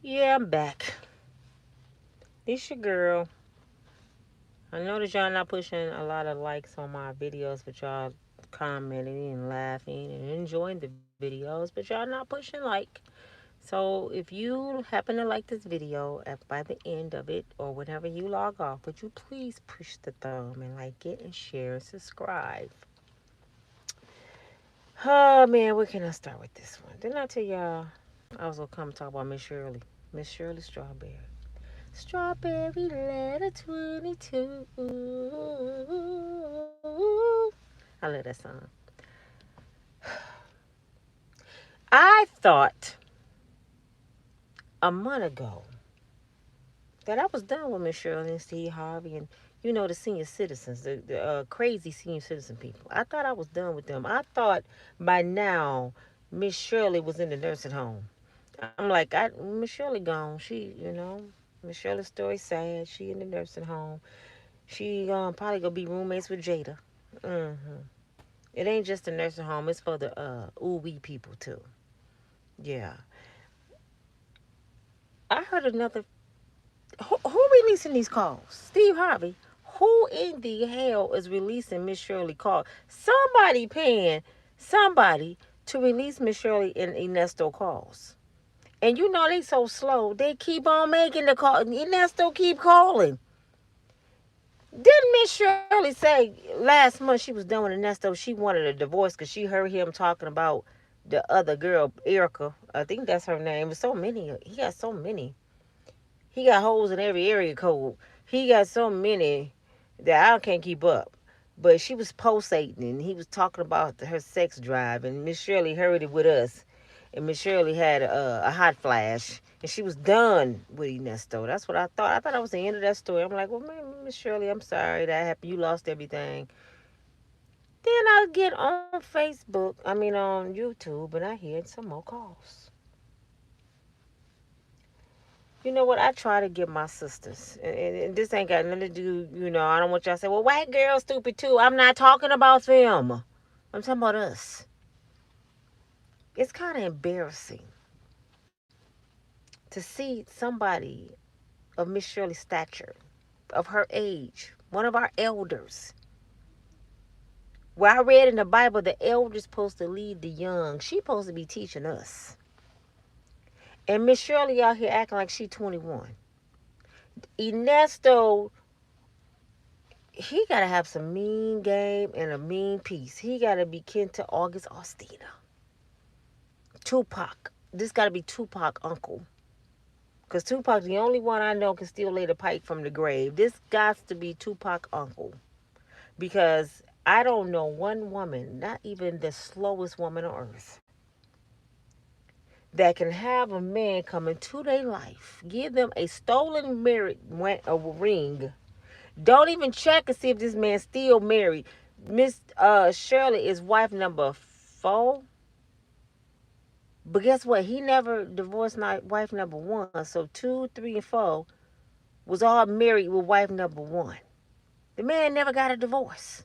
Yeah, I'm back. This your girl. I notice y'all not pushing a lot of likes on my videos, but y'all commenting and laughing and enjoying the videos, but y'all not pushing like. So if you happen to like this video by the end of it or whenever you log off, would you please push the thumb and like it and share and subscribe? Oh man, where can I start with this one? Didn't I tell y'all I was gonna come talk about Miss Shirley? Miss Shirley Strawberry. Strawberry letter 22. I love that song. I thought a month ago that I was done with Miss Shirley and Steve Harvey and the senior citizens, the crazy senior citizen people. I thought I was done with them. I thought by now Miss Shirley was in the nursing home. I'm like, Miss Shirley gone. Miss Shirley's story sad. She in the nursing home. She probably gonna be roommates with Jada. hmm It ain't just a nursing home. It's for the ooh wee people too. Yeah. I heard another. Who releasing these calls? Steve Harvey. Who in the hell is releasing Miss Shirley calls? Somebody paying somebody to release Miss Shirley and Enesto calls. And they so slow. They keep on making the call. Enesto keep calling. Didn't Miss Shirley say last month she was done with Ernesto? She wanted a divorce because she heard him talking about the other girl, Erica. I think that's her name. There's so many. He got so many. He got holes in every area code. He got so many that I can't keep up. But she was pulsating and he was talking about her sex drive. And Miss Shirley heard it with us. And Miss Shirley had a hot flash. And she was done with Ernesto. That's what I thought. I thought that was the end of that story. I'm like, well, Miss Shirley, I'm sorry that happened. You lost everything. Then I get on Facebook, on YouTube, and I hear some more calls. You know what? I try to get my sisters, and this ain't got nothing to do, I don't want y'all to say, well, white girls stupid too. I'm not talking about them. I'm talking about us. It's kind of embarrassing to see somebody of Miss Shirley's stature, of her age, one of our elders. Where I read in the Bible, the elder's supposed to lead the young. She supposed to be teaching us. And Miss Shirley out here acting like she 21. Enesto, he gotta have some mean game and a mean piece. He gotta be kin to August Ostina. Tupac. This gotta be Tupac uncle. Because Tupac the only one I know can still lay the pipe from the grave. This got to be Tupac uncle. Because I don't know one woman, not even the slowest woman on earth, that can have a man come into their life, give them a stolen ring. Don't even check and see if this man's still married. Miss Shirley is wife number 4. But guess what? He never divorced wife number 1. So 2, 3, and 4 was all married with wife number 1. The man never got a divorce.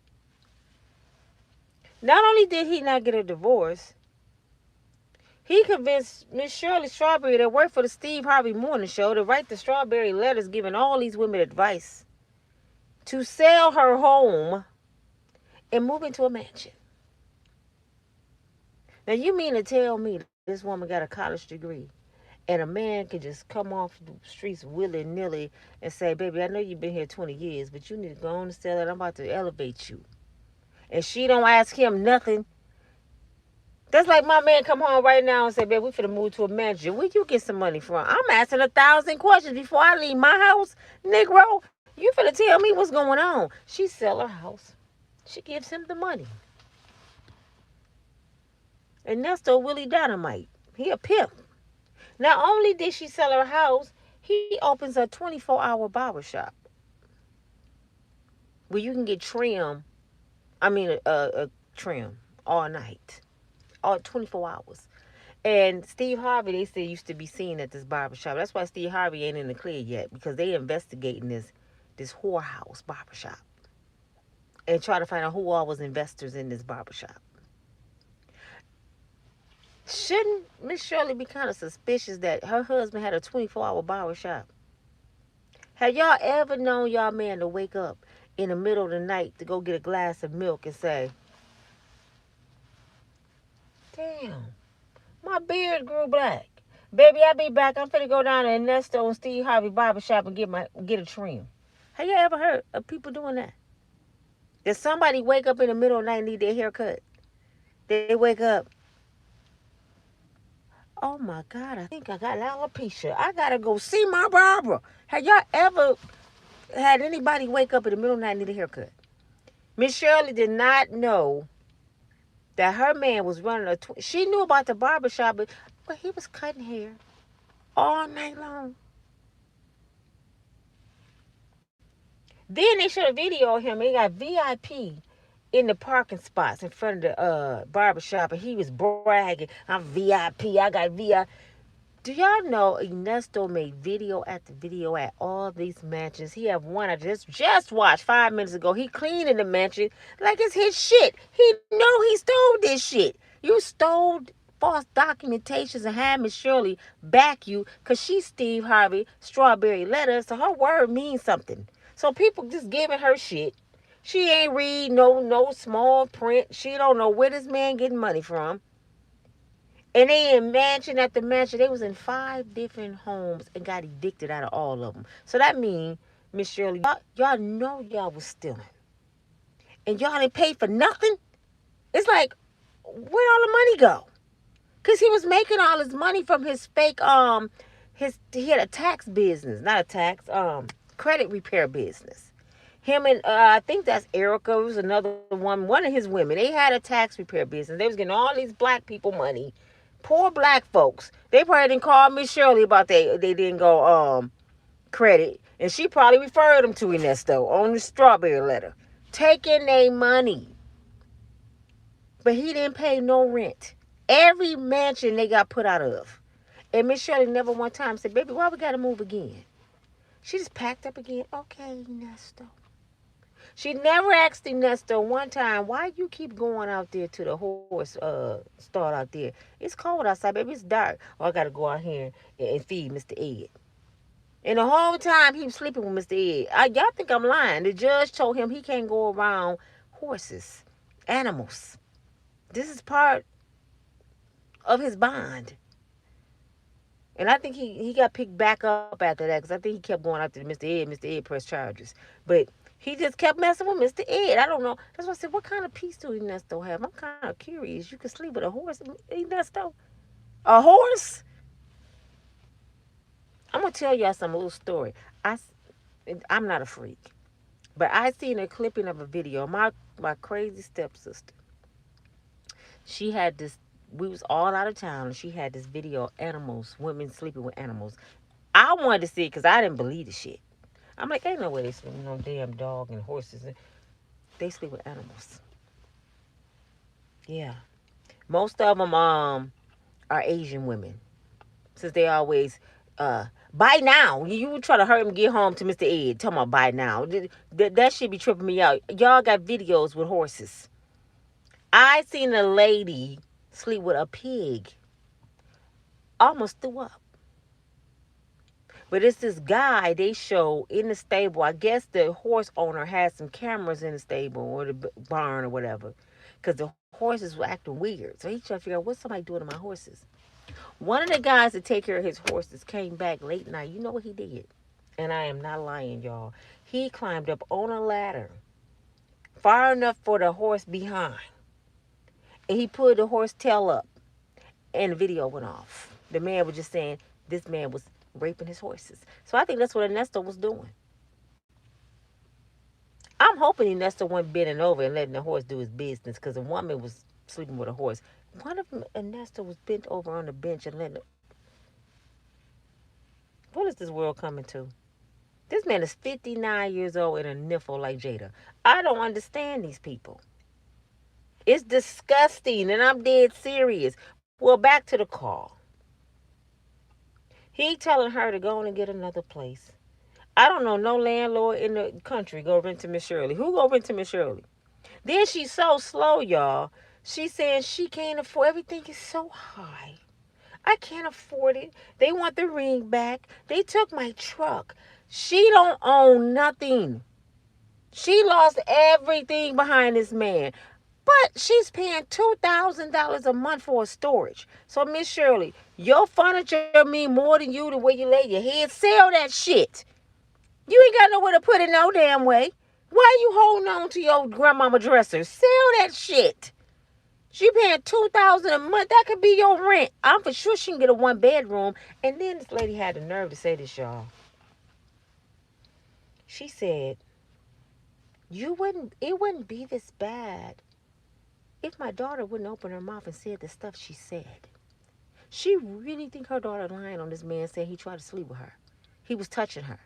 Not only did he not get a divorce, he convinced Miss Shirley Strawberry that worked for the Steve Harvey Morning Show to write the Strawberry letters giving all these women advice to sell her home and move into a mansion. Now, you mean to tell me this woman got a college degree and a man can just come off the streets willy-nilly and say, baby, I know you've been here 20 years, but you need to go on and sell it. I'm about to elevate you. And she don't ask him nothing. That's like my man come home right now and say, baby, we finna move to a mansion. Where you get some money from? I'm asking 1,000 questions before I leave my house. Negro, you finna tell me what's going on. She sell her house. She gives him the money. And Nesto Willie Dynamite. He a pimp. Not only did she sell her house, he opens a 24-hour barber shop where you can get trim all night, all 24 hours. And Steve Harvey, they said, used to be seen at this barber shop. That's why Steve Harvey ain't in the clear yet, because they investigating this whorehouse barbershop and try to find out who all was investors in this barbershop. Shouldn't Miss Shirley be kind of suspicious that her husband had a 24-hour barber shop? Have y'all ever known y'all man to wake up in the middle of the night to go get a glass of milk and say, damn, my beard grew black. Baby, I'll be back. I'm finna go down to Enesto and Steve Harvey barbershop and get a trim. Have you ever heard of people doing that? Did somebody wake up in the middle of the night and need their hair cut? They wake up, oh my God, I think I got alopecia. I gotta go see my barber. Have y'all ever had anybody wake up in the middle of the night and need a haircut? Miss Shirley did not know that her man was running she knew about the barbershop, but he was cutting hair all night long. Then they showed a video of him. He got VIP in the parking spots in front of the barbershop, and he was bragging, I'm VIP, I got VIP. Do y'all know Enesto made video after video at all these mansions? He have one I just watched 5 minutes ago. He cleaning the mansion like it's his shit. He know he stole this shit. You stole false documentations and had Miss Shirley back you because she's Steve Harvey strawberry letter, so her word means something. So people just giving her shit. She ain't read no small print. She don't know where this man getting money from. And they in mansion after mansion. They was in 5 different homes and got evicted out of all of them. So that means, Miss Shirley, y'all know y'all was stealing. And y'all didn't pay for nothing? It's like, where'd all the money go? Because he was making all his money from his fake, he had a tax business. Not a tax, credit repair business. Him and, I think that's Erica, was another one of his women. They had a tax repair business. They was getting all these black people money. Poor black folks. They probably didn't call Miss Shirley about they didn't go credit. And she probably referred them to Enesto on the strawberry letter. Taking their money. But he didn't pay no rent. Every mansion they got put out of. And Miss Shirley never one time said, baby, why we gotta move again? She just packed up again. Okay, Enesto. She never asked Enesto one time, why you keep going out there to the horse stall out there? It's cold outside, baby. It's dark. Oh, I got to go out here and feed Mr. Ed. And the whole time he was sleeping with Mr. Ed. Y'all think I'm lying. The judge told him he can't go around horses, animals. This is part of his bond. And I think he got picked back up after that because I think he kept going after Mr. Ed. Mr. Ed pressed charges. But he just kept messing with Mr. Ed. I don't know. That's why I said, what kind of peace do Enesto have? I'm kind of curious. You can sleep with a horse, Enesto? A horse? I'm going to tell y'all some little story. I'm not a freak. But I seen a clipping of a video. My crazy stepsister. She had this, we was all out of town, and she had this video of animals, women sleeping with animals. I wanted to see it because I didn't believe the shit. I'm like, ain't no way they sleep with no damn dog and horses. They sleep with animals. Yeah. Most of them are Asian women. Since they always, by now. You try to hurry him get home to Mr. Ed. Talking about by now. That shit be tripping me out. Y'all got videos with horses. I seen a lady sleep with a pig. Almost threw up. But it's this guy they show in the stable. I guess the horse owner had some cameras in the stable or the barn or whatever. Because the horses were acting weird. So he tried to figure out what's somebody doing to my horses. One of the guys that take care of his horses came back late night. You know what he did? And I am not lying, y'all. He climbed up on a ladder far enough for the horse behind. And he pulled the horse tail up. And the video went off. The man was just saying this man was raping his horses. So I think that's what Enesto was doing. I'm hoping Enesto wasn't bending over and letting the horse do his business because a woman was sleeping with a horse. One of them, Enesto was bent over on the bench and letting it. What is this world coming to? This man is 59 years old and a niffle like Jada. I don't understand these people. It's disgusting, and I'm dead serious. Well, back to the call. He telling her to go on and get another place. I don't know no landlord in the country go rent to Miss Shirley. Who go rent to Miss Shirley? Then she's so slow, y'all. She's saying she can't afford, everything is so high. I can't afford it. They want the ring back. They took my truck. She don't own nothing. She lost everything behind this man. But she's paying $2,000 a month for a storage. So, Miss Shirley, your furniture mean more than you the way you lay your head. Sell that shit. You ain't got nowhere to put it no damn way. Why are you holding on to your grandmama dresser? Sell that shit. She paying $2,000 a month. That could be your rent. I'm for sure she can get a 1 bedroom. And then this lady had the nerve to say this, y'all. She said, it wouldn't be this bad if my daughter wouldn't open her mouth and said the stuff she said. She really think her daughter lying on this man saying he tried to sleep with her. He was touching her.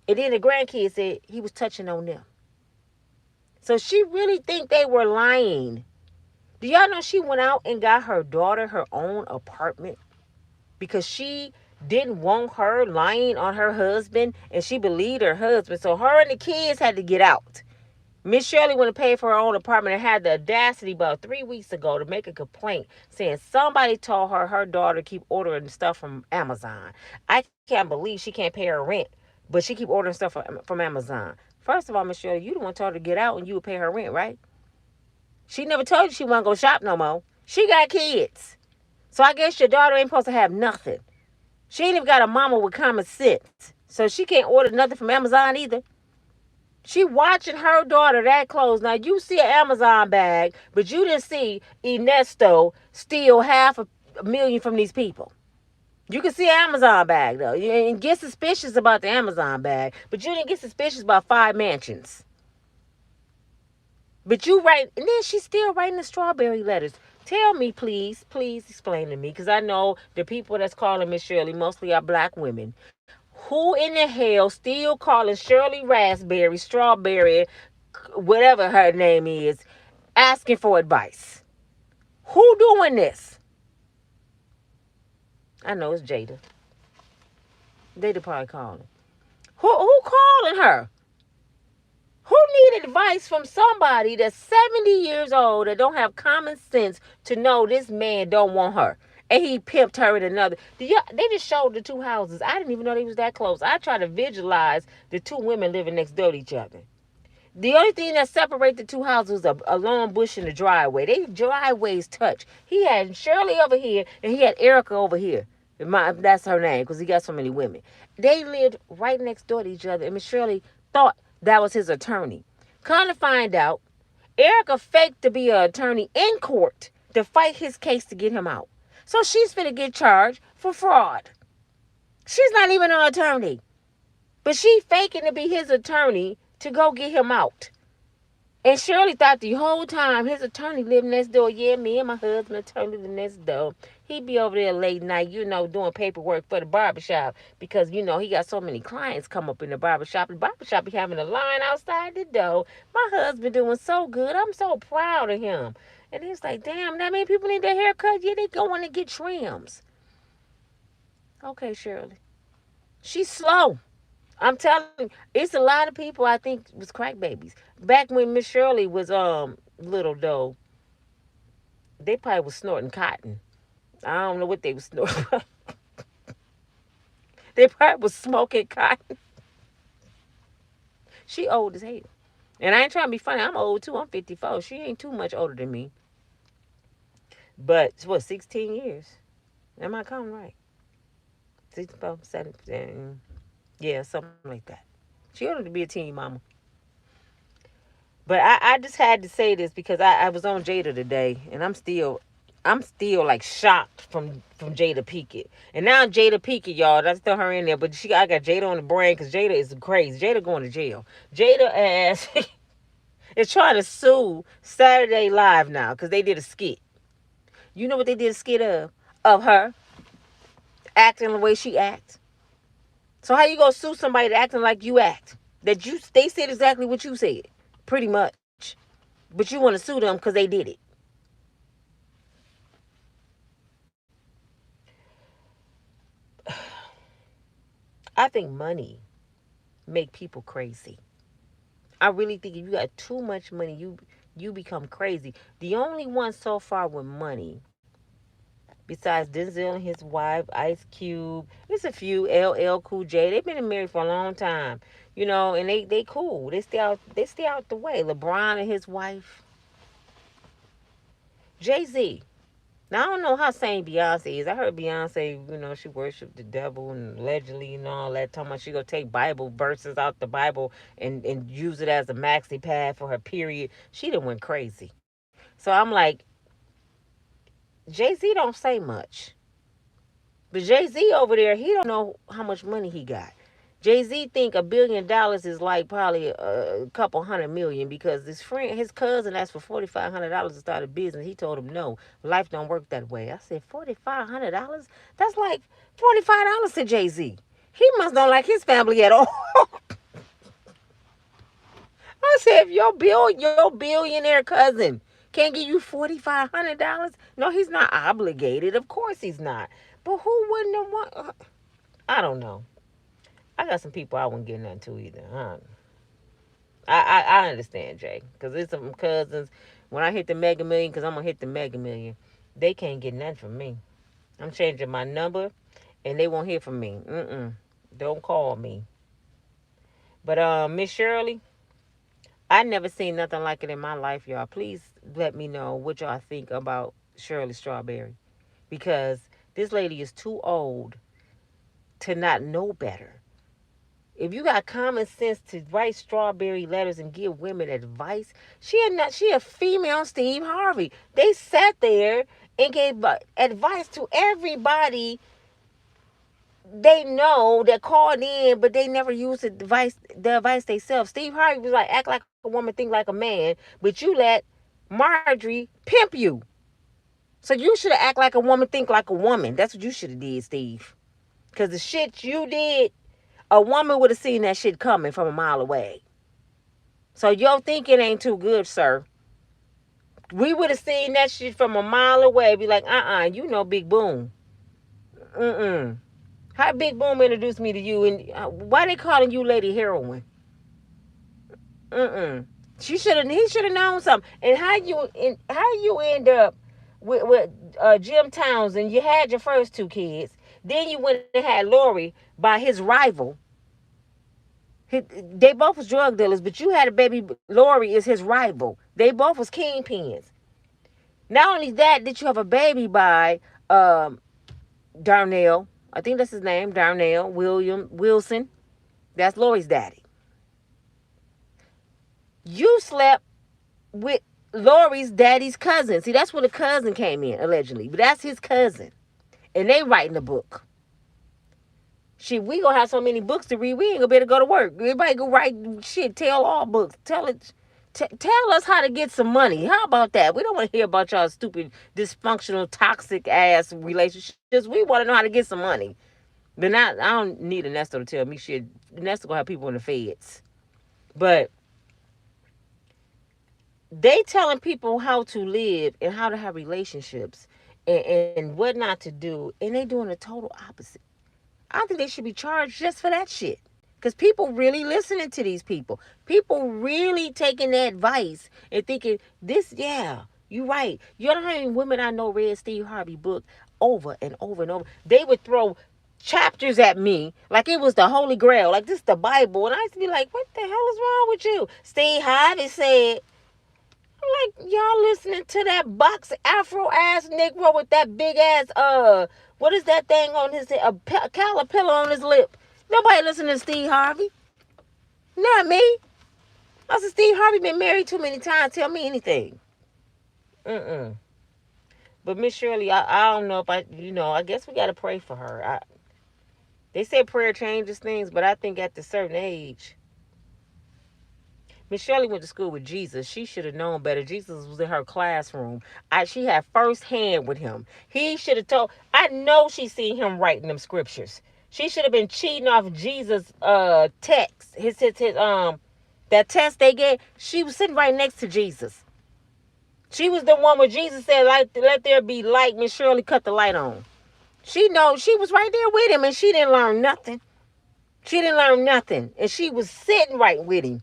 And then the grandkids said he was touching on them. So she really think they were lying. Do y'all know she went out and got her daughter her own apartment because she didn't want her lying on her husband and she believed her husband. So her and the kids had to get out. Miss Shirley went to pay for her own apartment and had the audacity about 3 weeks ago to make a complaint saying somebody told her her daughter keep ordering stuff from Amazon. I can't believe she can't pay her rent, but she keep ordering stuff from Amazon. First of all, Miss Shirley, you the one told her to get out and you would pay her rent, right? She never told you she wasn't going to shop no more. She got kids. So I guess your daughter ain't supposed to have nothing. She ain't even got a mama with common sense. So she can't order nothing from Amazon either. She watching her daughter that close. Now you see an Amazon bag, but you didn't see Enesto steal $500,000 from these people. You can see an Amazon bag though. You didn't get suspicious about the Amazon bag, but you didn't get suspicious about 5 mansions. But you write, and then she's still writing the strawberry letters. Tell me, please explain to me, because I know the people that's calling Miss Shirley mostly are black women. Who in the hell still calling Shirley Raspberry, Strawberry, whatever her name is, asking for advice? Who doing this? I know it's Jada. Jada probably calling. Who calling her? Who need advice from somebody that's 70 years old that don't have common sense to know this man don't want her? And he pimped her in another. They just showed the 2 houses. I didn't even know they was that close. I try to visualize the 2 women living next door to each other. The only thing that separated the 2 houses was a long bush in the driveway. They driveways touch. He had Shirley over here and he had Erica over here. That's her name because he got so many women. They lived right next door to each other. And Miss Shirley thought that was his attorney. Come to find out, Erica faked to be an attorney in court to fight his case to get him out. So she's finna get charged for fraud. She's not even an attorney. But she faking to be his attorney to go get him out. And Shirley thought the whole time his attorney lived next door. Yeah, me and my husband attorney live next door. He'd be over there late night, doing paperwork for the barbershop. Because, he got so many clients come up in the barbershop. The barbershop be having a line outside the door. My husband doing so good. I'm so proud of him. And he's like, damn, that many people need their haircut? Yeah, they going to get trims. Okay, Shirley. She's slow. I'm telling you, it's a lot of people I think was crack babies. Back when Miss Shirley was little though, they probably was snorting cotton. I don't know what they was snorting. They probably was smoking cotton. She old as hell. And I ain't trying to be funny. I'm old too. I'm 54. She ain't too much older than me. But, 16 years? Am I counting right? 64, 17. Yeah, something like that. She ought to be a teen mama. But I just had to say this because I was on Jada today, and I'm still like shocked from Jada Pinkett. And now Jada Pinkett, y'all, that's still her in there, but I got Jada on the brain because Jada is crazy. Jada going to jail. Jada ass is trying to sue Saturday Live now because they did a skit. You know what they did a skit of? Of her acting the way she acts. So how you gonna sue somebody that acting like you act? They said exactly what you said, pretty much. But you want to sue them because they did it. I think money make people crazy. I really think if you got too much money, you become crazy. The only one so far with money, besides Denzel and his wife, Ice Cube, there's a few, LL Cool J. They've been married for a long time, and they cool. They stay out the way. LeBron and his wife, Jay-Z. Now I don't know how sane Beyonce is. I heard Beyonce, she worshiped the devil and allegedly and all that. Talking about she gonna take Bible verses out the Bible and use it as a maxi pad for her period. She done went crazy. So I'm like, Jay-Z don't say much. But Jay-Z over there, he don't know how much money he got. Jay-Z think $1 billion is like probably a couple 100 million because his cousin asked for $4,500 to start a business. He told him no, life don't work that way. I said $4,500? That's like $45 to Jay-Z. He must don't like his family at all. I said if your billionaire cousin can't give you $4,500, no, he's not obligated. Of course he's not. But who wouldn't have want? I don't know. I got some people I wouldn't get nothing to either. I understand, Jay, because there's some cousins. When I hit the Mega Million, because I'm gonna hit the Mega Million, they can't get nothing from me. I'm changing my number, and they won't hear from me. Don't call me. But Miss Shirley, I never seen nothing like it in my life, y'all. Please let me know what y'all think about Shirley Strawberry, because this lady is too old to not know better. If you got common sense to write strawberry letters and give women advice, she a female Steve Harvey. They sat there and gave advice to everybody they know that called in, but they never used the advice themselves. Steve Harvey was like, act like a woman, think like a man, but you let Marjorie pimp you. So you should have act like a woman, think like a woman. That's what you should have did, Steve. Because the shit you did, a woman would have seen that shit coming from a mile away. So your thinking ain't too good, sir. We would have seen that shit from a mile away. Be like, you know Big Boom. How Big Boom introduced me to you, and why they calling you Lady Heroin? He should have known something. And how you end up with Jim Townsend? You had your first two kids. Then you went and had Lori by his rival. They both was drug dealers, but you had a baby. Lori is his rival. They both was kingpins. Not only that, did you have a baby by Darnell? I think that's his name, Darnell Wilson. That's Lori's daddy. You slept with Lori's daddy's cousin. See, that's when the cousin came in, allegedly. But that's his cousin. And they writing the book. Shit, we gonna have so many books to read, we ain't gonna be able to go to work. Everybody go write shit, tell all books. Tell us how to get some money. How about that? We don't want to hear about y'all stupid, dysfunctional, toxic ass relationships. We want to know how to get some money. But not, I don't need Enesto to tell me shit. Enesto gonna have people in the feds. But they telling people how to live and how to have relationships and what not to do, and they doing the total opposite. I think they should be charged just for that shit. Because people really listening to these people. People really taking their advice and thinking, you're right. You know how many women I know read Steve Harvey book over and over and over. They would throw chapters at me like it was the Holy Grail. Like this is the Bible. And I used to be like, what the hell is wrong with you? Steve Harvey said, like, y'all listening to that box afro ass Negro with that big ass what is that thing on his head? A caterpillar on his lip. Nobody listening to Steve Harvey. Not me. I said, Steve Harvey been married too many times. Tell me anything. But Miss Shirley, I don't know if I guess we got to pray for her. They say prayer changes things, but I think at a certain age, Miss Shirley went to school with Jesus. She should have known better. Jesus was in her classroom. She had first hand with him. He should have told. I know she seen him writing them scriptures. She should have been cheating off Jesus' text. His that test they gave. She was sitting right next to Jesus. She was the one where Jesus said, "Let there be light." Miss Shirley cut the light on. She knows she was right there with him, and she didn't learn nothing. She didn't learn nothing, and she was sitting right with him.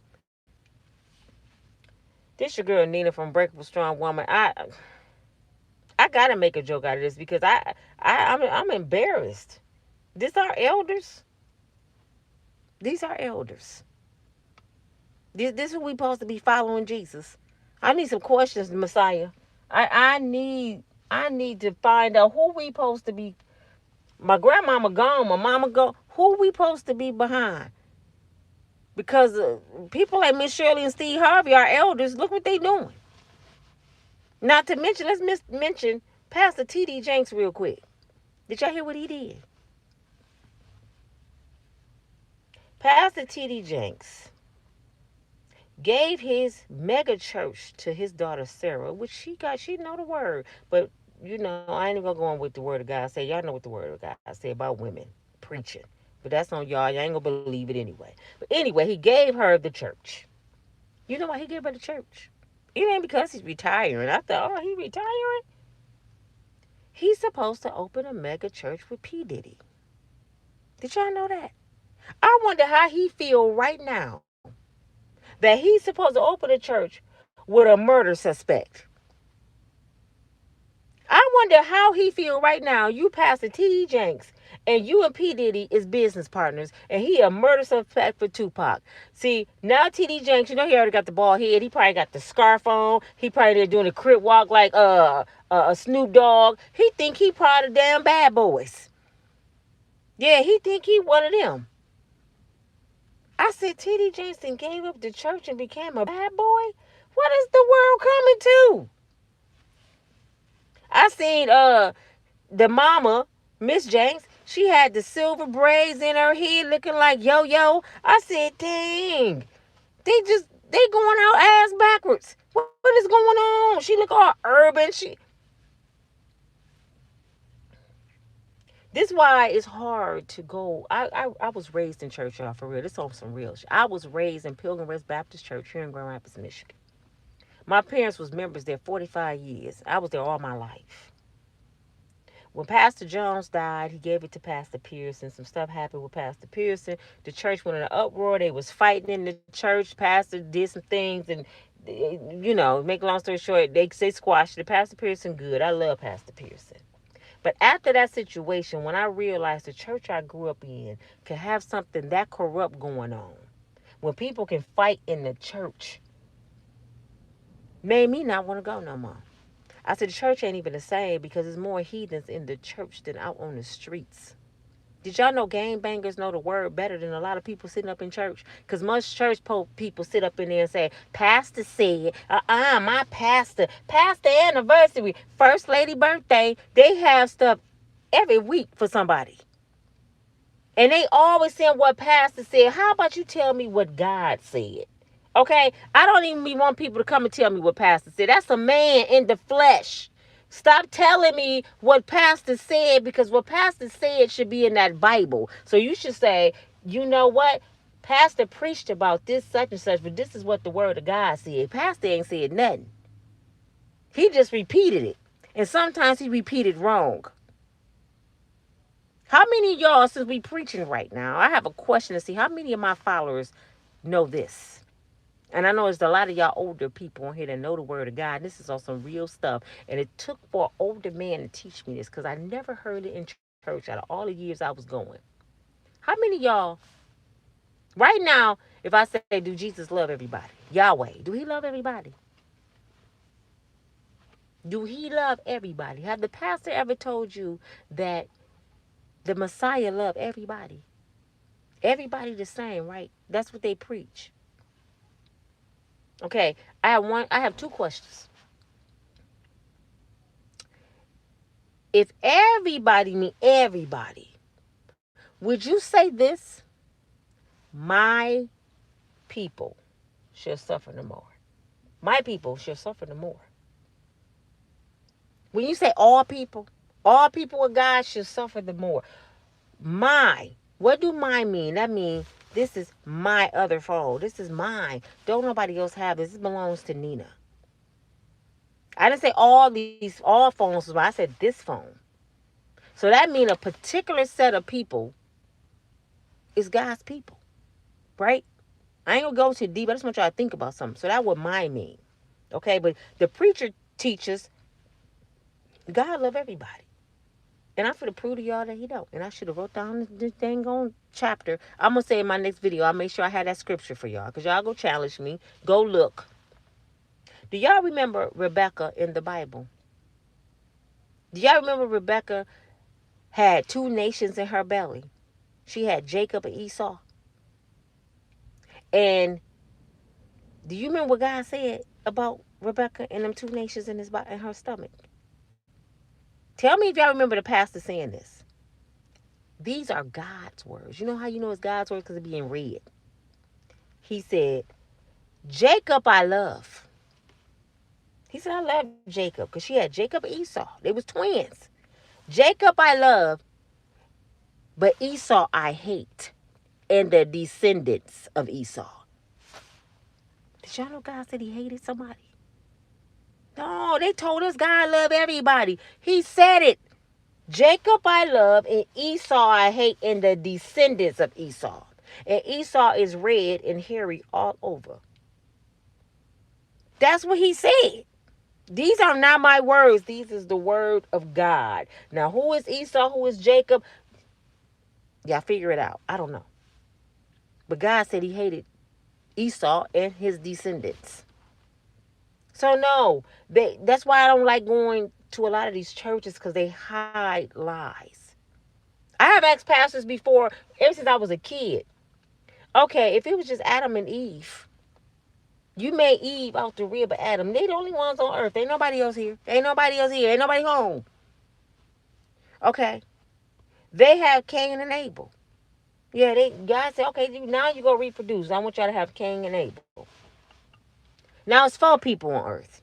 This your girl Nina from Breakable Strong Woman. I gotta make a joke out of this because I'm embarrassed. This our elders. These are elders. This who we supposed to be following Jesus. I need some questions, Messiah. I need to find out who we supposed to be. My grandmama gone, my mama gone. Who we supposed to be behind? Because people like Miss Shirley and Steve Harvey, our elders, look what they doing. Not to mention, mention Pastor T.D. Jenks real quick. Did y'all hear what he did? Pastor T.D. Jenks gave his mega church to his daughter Sarah, which she know the word. But, I ain't even going with the word of God say. Y'all know what the word of God say about women preaching. But that's on y'all. Y'all ain't going to believe it anyway. But anyway, he gave her the church. You know why he gave her the church? It ain't because he's retiring. I thought, he retiring? He's supposed to open a mega church with P. Diddy. Did y'all know that? I wonder how he feel right now that he's supposed to open a church with a murder suspect. I wonder how he feel right now. You Pastor T.D. Jenks and you and P. Diddy is business partners, and he a murder suspect for Tupac. See, now T.D. Jenks, he already got the bald head. He probably got the scarf on. He probably there doing a crip walk like a Snoop Dogg. He think he part of damn Bad Boys. Yeah, he think he one of them. I said T.D. Jenks gave up the church and became a bad boy? What is the world coming to? I seen the mama, Miss Jenks, she had the silver braids in her head looking like yo-yo. I said, dang, they going out ass backwards. What is going on? She look all urban. This why it's hard to go. I was raised in church, y'all, for real. This on some real shit. I was raised in Pilgrim Rest Baptist Church here in Grand Rapids, Michigan. My parents was members there 45 years. I was there all my life. When Pastor Jones died, he gave it to Pastor Pearson. Some stuff happened with Pastor Pearson. The church went in an uproar. They was fighting in the church. Pastor did some things, and make a long story short, they squashed it. Pastor Pearson, good. I love Pastor Pearson. But after that situation, when I realized the church I grew up in could have something that corrupt going on, when people can fight in the church, made me not want to go no more. I said the church ain't even the same because there's more heathens in the church than out on the streets. Did y'all know gangbangers know the word better than a lot of people sitting up in church? Because most church people sit up in there and say, Pastor said, my pastor anniversary, First Lady birthday, they have stuff every week for somebody. And they always saying what pastor said. How about you tell me what God said? Okay? I don't even want people to come and tell me what pastor said. That's a man in the flesh. Stop telling me what pastor said, because what pastor said should be in that Bible. So you should say, you know what? Pastor preached about this, such and such, but this is what the word of God said. Pastor ain't said nothing. He just repeated it. And sometimes he repeated wrong. How many of y'all, since we preaching right now, I have a question to see how many of my followers know this. And I know there's a lot of y'all older people on here that know the word of God. This is on some real stuff. And it took for an older man to teach me this, because I never heard it in church out of all the years I was going. How many of y'all, right now, if I say, do Jesus love everybody? Yahweh, do he love everybody? Do he love everybody? Have the pastor ever told you that the Messiah loved everybody? Everybody the same, right? That's what they preach. Okay, I have two questions. If everybody mean everybody, would you say this? My people shall suffer no more. My people shall suffer no more. When you say all people of God shall suffer the more. What do mine mean? That means this is my other phone. This is mine. Don't nobody else have this. This belongs to Nina. I didn't say all phones. I said this phone. So that means a particular set of people is God's people, right? I ain't gonna go too deep. I just want y'all to think about something. So that what mine mean. Okay, but the preacher teaches God love everybody. And I'm finna prove to y'all that he don't. And I should have wrote down this dang on chapter. I'm gonna say in my next video, I'll make sure I have that scripture for y'all. Because y'all go challenge me. Go look. Do y'all remember Rebecca in the Bible? Do y'all remember Rebecca had two nations in her belly? She had Jacob and Esau. And do you remember what God said about Rebecca and them two nations in her stomach? Tell me if y'all remember the pastor saying this. These are God's words. You know how you know it's God's words? Because it's being read. He said, Jacob I love. He said, I love Jacob because she had Jacob and Esau. They was twins. Jacob I love, but Esau I hate, and the descendants of Esau. Did y'all know God said he hated somebody? No, they told us God love everybody. He said it. Jacob I love, and Esau I hate, and the descendants of Esau. And Esau is red and hairy all over. That's what he said. These are not my words. These is the word of God. Now, who is Esau? Who is Jacob? Y'all figure it out. I don't know. But God said he hated Esau and his descendants. So no, that's why I don't like going to a lot of these churches because they hide lies. I have asked pastors before, ever since I was a kid. Okay, if it was just Adam and Eve, you made Eve out the rib of Adam. They the only ones on earth. Ain't nobody else here. Ain't nobody else here. Ain't nobody home. Okay. They have Cain and Abel. Yeah, God said, okay, now you go reproduce. I want y'all to have Cain and Abel. Now it's 4 people on earth.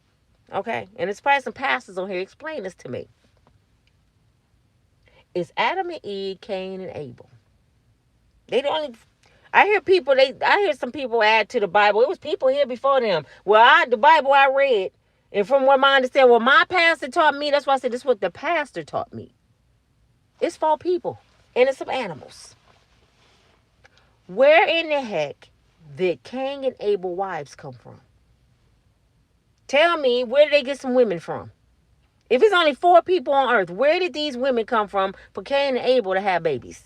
Okay? And it's probably some pastors on here. Explain this to me. It's Adam and Eve, Cain and Abel. They the only. I hear some people add to the Bible. It was people here before them. Well, the Bible I read, and from what my understanding, well, my pastor taught me. That's why I said this is what the pastor taught me. It's 4 people, and it's some animals. Where in the heck did Cain and Abel wives come from? Tell me, where did they get some women from? If it's only 4 people on earth, where did these women come from for Cain and Abel to have babies?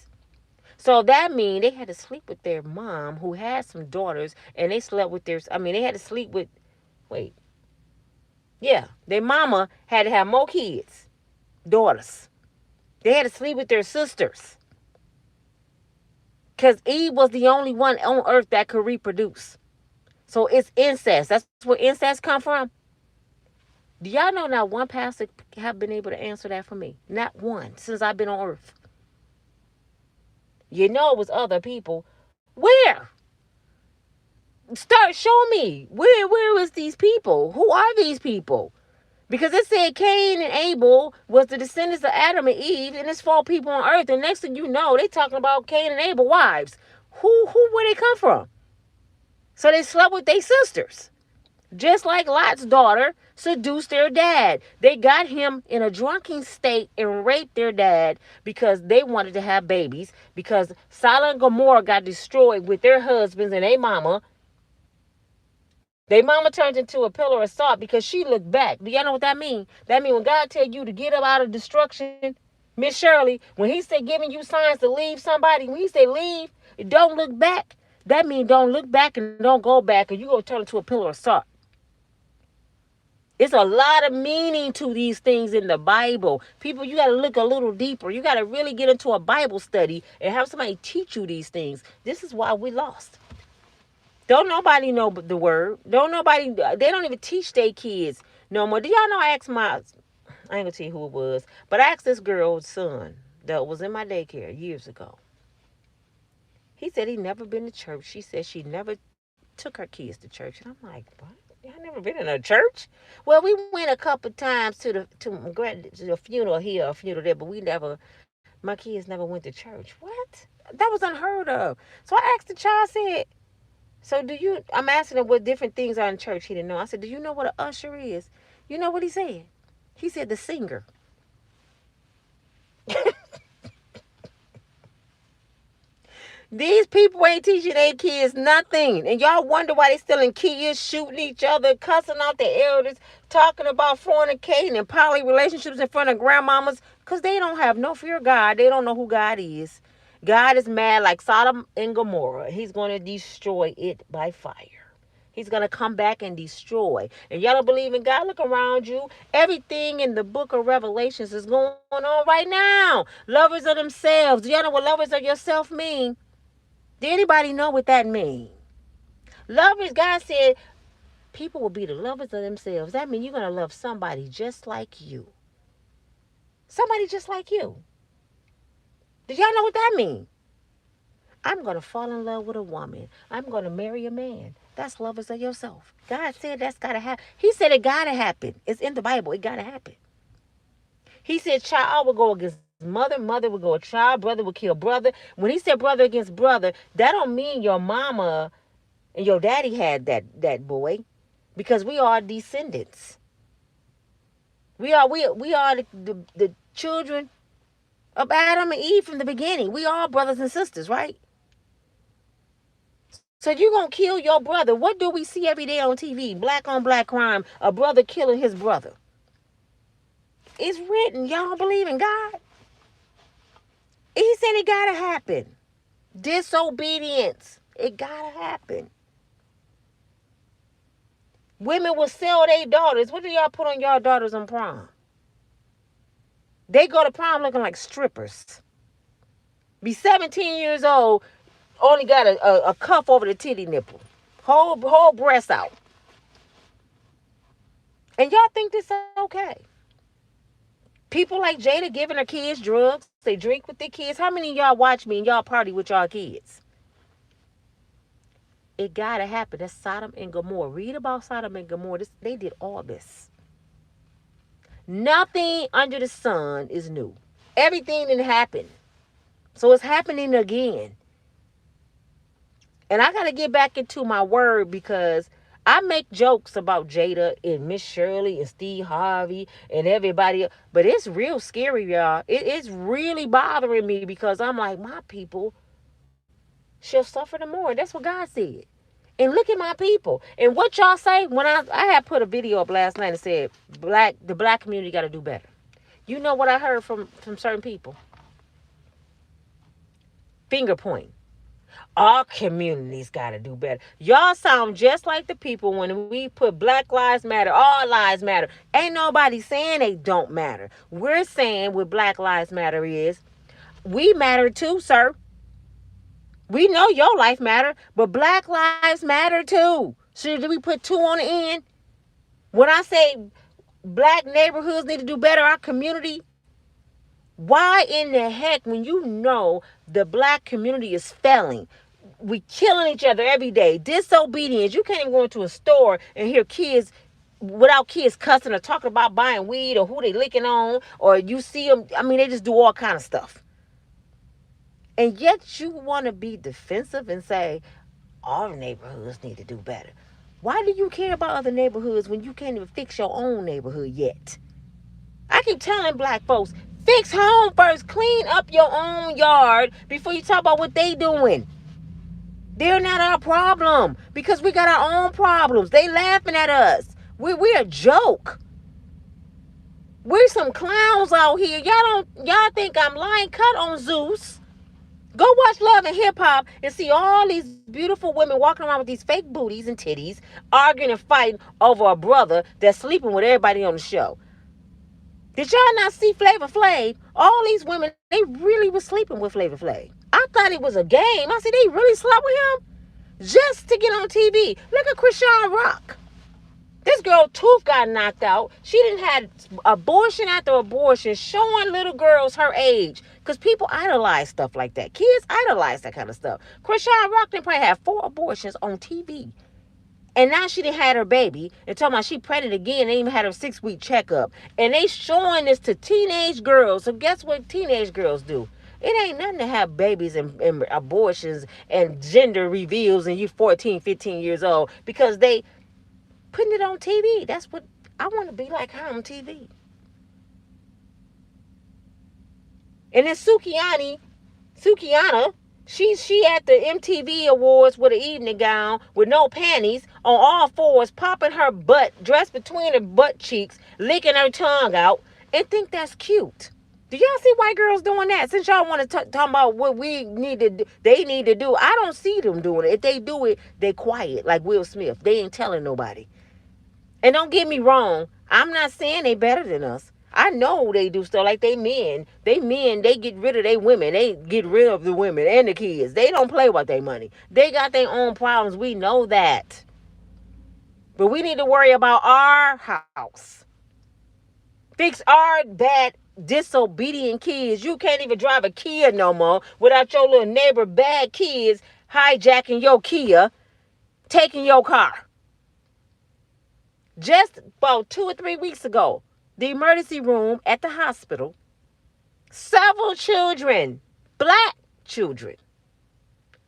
So that means they had to sleep with their mom who had some daughters, and they slept with they had to sleep with, wait. Yeah, their mama had to have more kids, daughters. They had to sleep with their sisters. Because Eve was the only one on earth that could reproduce. So it's incest. That's where incest come from. Do y'all know not one pastor have been able to answer that for me? Not one since I've been on earth. You know it was other people. Where? Start show me. Where was these people? Who are these people? Because it said Cain and Abel was the descendants of Adam and Eve, and it's 4 people on earth. And next thing you know, they talking about Cain and Abel wives. Where they come from? So they slept with their sisters. Just like Lot's daughter seduced their dad. They got him in a drunken state and raped their dad because they wanted to have babies. Because Sodom and Gomorrah got destroyed with their husbands and their mama. Their mama turned into a pillar of salt because she looked back. Do y'all know what that means? That means when God tell you to get up out of destruction, Miss Shirley, when he say giving you signs to leave somebody, when he say leave, don't look back. That means don't look back and don't go back, or you gonna turn into a pillar of salt. It's a lot of meaning to these things in the Bible. People, you got to look a little deeper. You got to really get into a Bible study and have somebody teach you these things. This is why we lost. Don't nobody know the word. They don't even teach their kids no more. Do y'all know I ain't going to tell you who it was, but I asked this girl's son that was in my daycare years ago. He said he never been to church. She said she never took her kids to church. And I'm like, what? Y'all never been in a church? Well, we went a couple times to a funeral here, a funeral there, but my kids never went to church. What? That was unheard of. So I asked the child, I said, so I'm asking him what different things are in church. He didn't know. I said, do you know what an usher is? You know what he said? He said the singer. These people ain't teaching their kids nothing. And y'all wonder why they still in kids, shooting each other, cussing out their elders, talking about fornicating and poly relationships in front of grandmamas. Because they don't have no fear of God. They don't know who God is. God is mad like Sodom and Gomorrah. He's going to destroy it by fire. He's going to come back and destroy. And y'all don't believe in God? Look around you. Everything in the book of Revelations is going on right now. Lovers of themselves. Do y'all know what lovers of yourself mean? Did anybody know what that means? Lovers, God said, people will be the lovers of themselves. That means you're going to love somebody just like you. Somebody just like you. Did y'all know what that means? I'm going to fall in love with a woman. I'm going to marry a man. That's lovers of yourself. God said that's got to happen. He said it got to happen. It's in the Bible. It got to happen. He said child will go against mother. Mother will go a child. Brother will kill brother. When he said brother against brother, that don't mean your mama and your daddy had that boy, because we are descendants. We are the children of Adam and Eve from the beginning. We are brothers and sisters, right? So you're going to kill your brother. What do we see every day on TV? Black on black crime. A brother killing his brother. It's written. Y'all don't believe in God? He said it got to happen. Disobedience. It got to happen. Women will sell their daughters. What do y'all put on y'all daughters on prom? They go to prom looking like strippers. Be 17 years old, only got a cuff over the titty nipple. Whole breast out. And y'all think this is okay? People like Jada giving her kids drugs. They drink with their kids. How many of y'all watch me and y'all party with y'all kids? It gotta happen. That's Sodom and Gomorrah. Read about Sodom and Gomorrah. They did all this. Nothing under the sun is new. Everything didn't happen. So it's happening again. And I got to get back into my word, because I make jokes about Jada and Miss Shirley and Steve Harvey and everybody. But it's real scary, y'all. It's really bothering me, because I'm like, my people shall suffer the more. That's what God said. And look at my people. And what y'all say, when I had put a video up last night and said, the black community got to do better. You know what I heard from certain people? Finger point. Our communities got to do better. Y'all sound just like the people when we put Black Lives Matter, all lives matter. Ain't nobody saying they don't matter. We're saying what Black Lives Matter is, we matter too, sir. We know your life matter, but Black Lives Matter too. Should we put two on the end? When I say black neighborhoods need to do better, our community, why in the heck, when you know the black community is failing, we killing each other every day, disobedience, you can't even go into a store and hear kids, without kids cussing or talking about buying weed or who they licking on, or you see them, I mean, they just do all kind of stuff. And yet you want to be defensive and say, our neighborhoods need to do better. Why do you care about other neighborhoods when you can't even fix your own neighborhood yet? I keep telling black folks, fix home first. Clean up your own yard before you talk about what they doing. They're not our problem, because we got our own problems. They laughing at us. We're a joke. We're some clowns out here. Y'all think I'm lying? Cut on Zeus. Go watch Love and Hip Hop and see all these beautiful women walking around with these fake booties and titties, arguing and fighting over a brother that's sleeping with everybody on the show. Did y'all not see Flavor Flav? All these women, they really was sleeping with Flavor Flav. I thought it was a game. I said, they really slept with him just to get on TV. Look at Krishan Rock. This girl tooth got knocked out. She didn't have abortion after abortion, showing little girls her age. Because people idolize stuff like that. Kids idolize that kind of stuff. Krishan Rock didn't probably have 4 abortions on TV. And now she done had her baby. And talking about she pregnant again. They even had her 6-week checkup. And they showing this to teenage girls. So guess what teenage girls do? It ain't nothing to have babies and abortions and gender reveals and you 14, 15 years old. Because they putting it on TV. That's what I want to be like her on TV. And then Sukiana, She at the MTV Awards with an evening gown with no panties on all fours, popping her butt, dressed between her butt cheeks, licking her tongue out, and think that's cute. Do y'all see white girls doing that? Since y'all want to talk about what we need to do, they need to do, I don't see them doing it. If they do it, they quiet like Will Smith. They ain't telling nobody. And don't get me wrong, I'm not saying they better than us. I know they do stuff like they men. They get rid of their women. They get rid of the women and the kids. They don't play with their money. They got their own problems. We know that. But we need to worry about our house. Fix our bad, disobedient kids. You can't even drive a Kia no more without your little neighbor bad kids hijacking your Kia, taking your car. Just about 2 or 3 weeks ago, the emergency room at the hospital, several children, black children,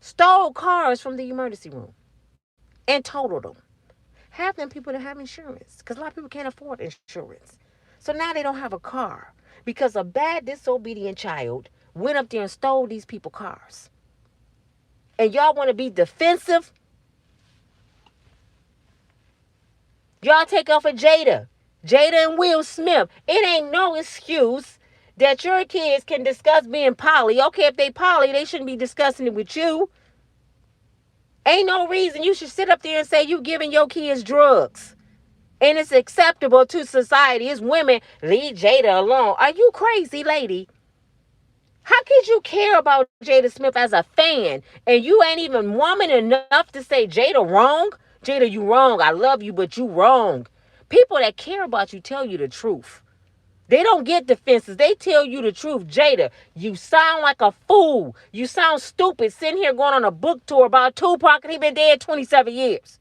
stole cars from the emergency room and totaled them. Half them people that have insurance, because a lot of people can't afford insurance. So now they don't have a car because a bad, disobedient child went up there and stole these people's cars. And y'all want to be defensive? Y'all take off of Jada and Will Smith. It ain't no excuse that your kids can discuss being poly. Okay, if they poly, they shouldn't be discussing it with you. Ain't no reason you should sit up there and say you giving your kids drugs. And it's acceptable to society. It's women, leave Jada alone. Are you crazy, lady? How could you care about Jada Smith as a fan and you ain't even woman enough to say Jada wrong? Jada, you wrong. I love you, but you wrong. People that care about you tell you the truth. They don't get defenses. They tell you the truth. Jada, you sound like a fool. You sound stupid sitting here going on a book tour about Tupac and he been dead 27 years.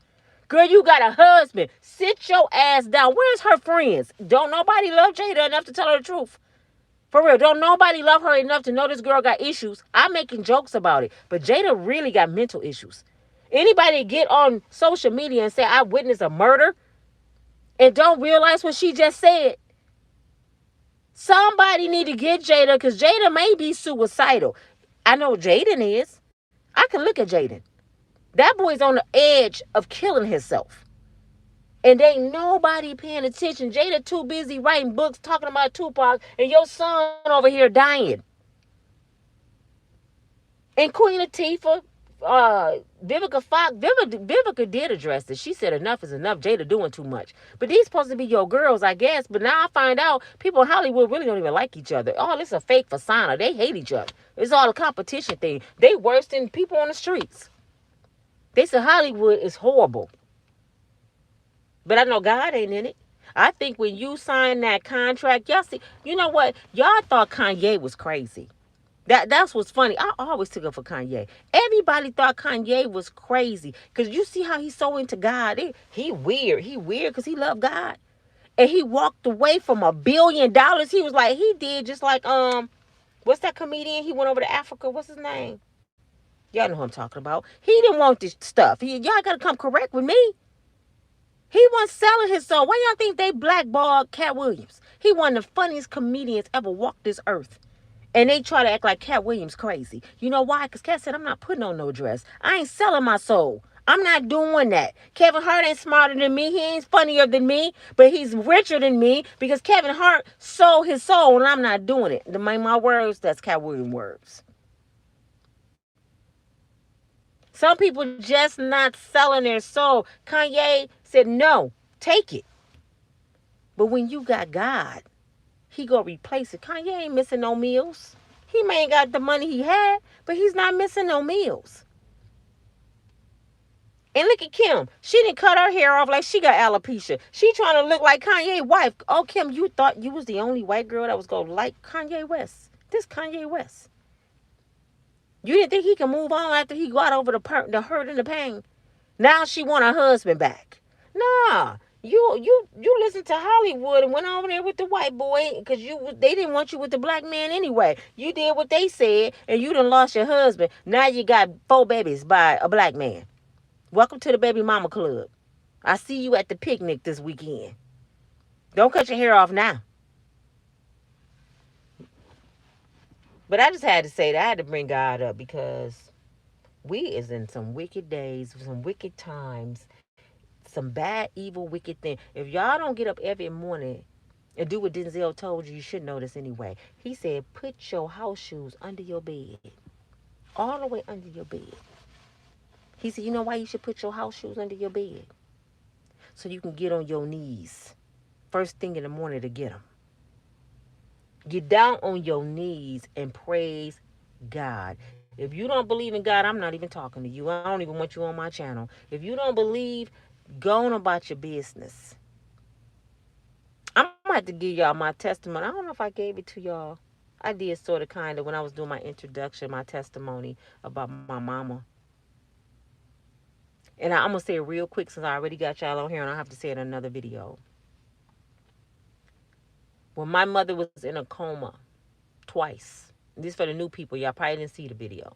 Girl, you got a husband. Sit your ass down. Where's her friends? Don't nobody love Jada enough to tell her the truth. For real, don't nobody love her enough to know this girl got issues. I'm making jokes about it, but Jada really got mental issues. Anybody get on social media and say, I witnessed a murder and don't realize what she just said? Somebody need to get Jada because Jada may be suicidal. I know Jaden is. I can look at Jaden. That boy's on the edge of killing himself. And ain't nobody paying attention. Jada too busy writing books talking about Tupac and your son over here dying. And Queen Latifah, Vivica Fox, Vivica did address it. She said enough is enough. Jada doing too much. But these supposed to be your girls, I guess. But now I find out people in Hollywood really don't even like each other. Oh, this is a fake facade. They hate each other. It's all a competition thing. They worse than people on the streets. They said Hollywood is horrible. But I know God ain't in it. I think when you sign that contract, y'all see, you know what? Y'all thought Kanye was crazy. That's what's funny. I always took up for Kanye. Everybody thought Kanye was crazy. Because you see how he's so into God. He weird. He weird because he loved God. And he walked away from $1 billion. He was like, he did just like, what's that comedian? He went over to Africa. What's his name? Y'all know who I'm talking about. He didn't want this stuff. Y'all got to come correct with me. He wasn't selling his soul. Why y'all think they blackballed Cat Williams? He one of the funniest comedians ever walked this earth. And they try to act like Cat Williams crazy. You know why? Because Cat said, I'm not putting on no dress. I ain't selling my soul. I'm not doing that. Kevin Hart ain't smarter than me. He ain't funnier than me. But he's richer than me because Kevin Hart sold his soul and I'm not doing it. To make my words, that's Cat Williams words. Some people just not selling their soul. Kanye said, no, take it. But when you got God, he gonna replace it. Kanye ain't missing no meals. He may ain't got the money he had, but he's not missing no meals. And look at Kim. She didn't cut her hair off like she got alopecia. She trying to look like Kanye's wife. Oh, Kim, you thought you was the only white girl that was gonna like Kanye West. This Kanye West. You didn't think he could move on after he got over the hurt and the pain? Now she want her husband back. Nah, you listened to Hollywood and went over there with the white boy because they didn't want you with the black man anyway. You did what they said and you done lost your husband. Now you got 4 babies by a black man. Welcome to the baby mama club. I see you at the picnic this weekend. Don't cut your hair off now. But I just had to say that. I had to bring God up because We is in some wicked days, some wicked times, some bad, evil, wicked thing. If y'all don't get up every morning and do what Denzel told you, you should know this anyway. He said, put your house shoes under your bed, all the way under your bed. He said, you know why you should put your house shoes under your bed? So you can get on your knees first thing in the morning to get them. Get down on your knees and praise God. If you don't believe in God, I'm not even talking to you. I don't even want you on my channel. If you don't believe, go on about your business. I'm going to have to give y'all my testimony. I don't know if I gave it to y'all. I did sort of kind of when I was doing my introduction, my testimony about my mama. And I'm going to say it real quick since I already got y'all on here and I have to say it in another video. When my mother was in a coma twice, this for the new people, y'all probably didn't see the video.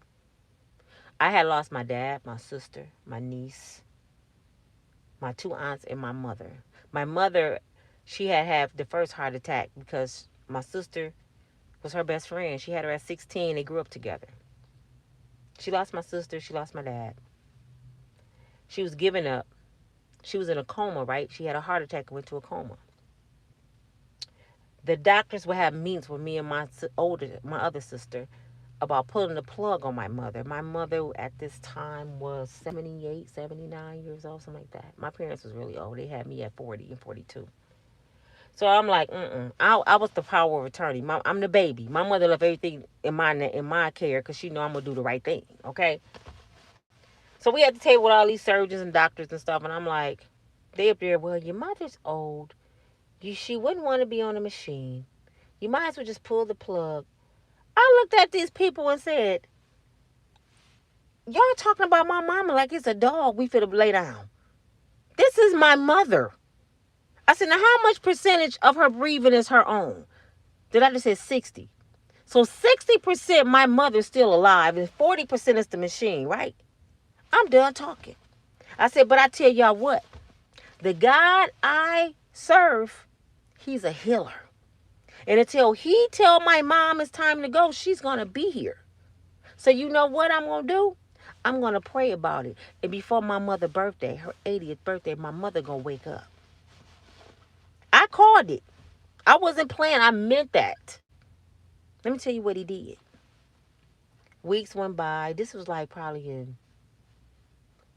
I had lost my dad, my sister, my niece, my two aunts, and my mother. My mother, she had the first heart attack because my sister was her best friend. She had her at 16. They grew up together. She lost my sister. She lost my dad. She was giving up. She was in a coma, right? She had a heart attack and went to a coma. The doctors would have meetings with me and my other sister about pulling the plug on my mother. My mother at this time was 78, 79 years old, something like that. My parents was really old. They had me at 40 and 42. So I'm like, I was the power of attorney. I'm the baby. My mother left everything in my care because she know I'm gonna do the right thing. Okay. So we had to table with all these surgeons and doctors and stuff, and I'm like, they up there. Well, your mother's old. She wouldn't want to be on a machine. You might as well just pull the plug. I looked at these people and said, y'all talking about my mama like it's a dog we finna lay down. This is my mother. I said, now how much percentage of her breathing is her own? Did I just say 60? So 60% my mother's still alive and 40% is the machine, right? I'm done talking. I said, but I tell y'all what, the God I serve, he's a healer. And until he tell my mom it's time to go, she's going to be here. So you know what I'm going to do? I'm going to pray about it. And before my mother's birthday, her 80th birthday, my mother going to wake up. I called it. I wasn't playing. I meant that. Let me tell you what he did. Weeks went by. This was like probably in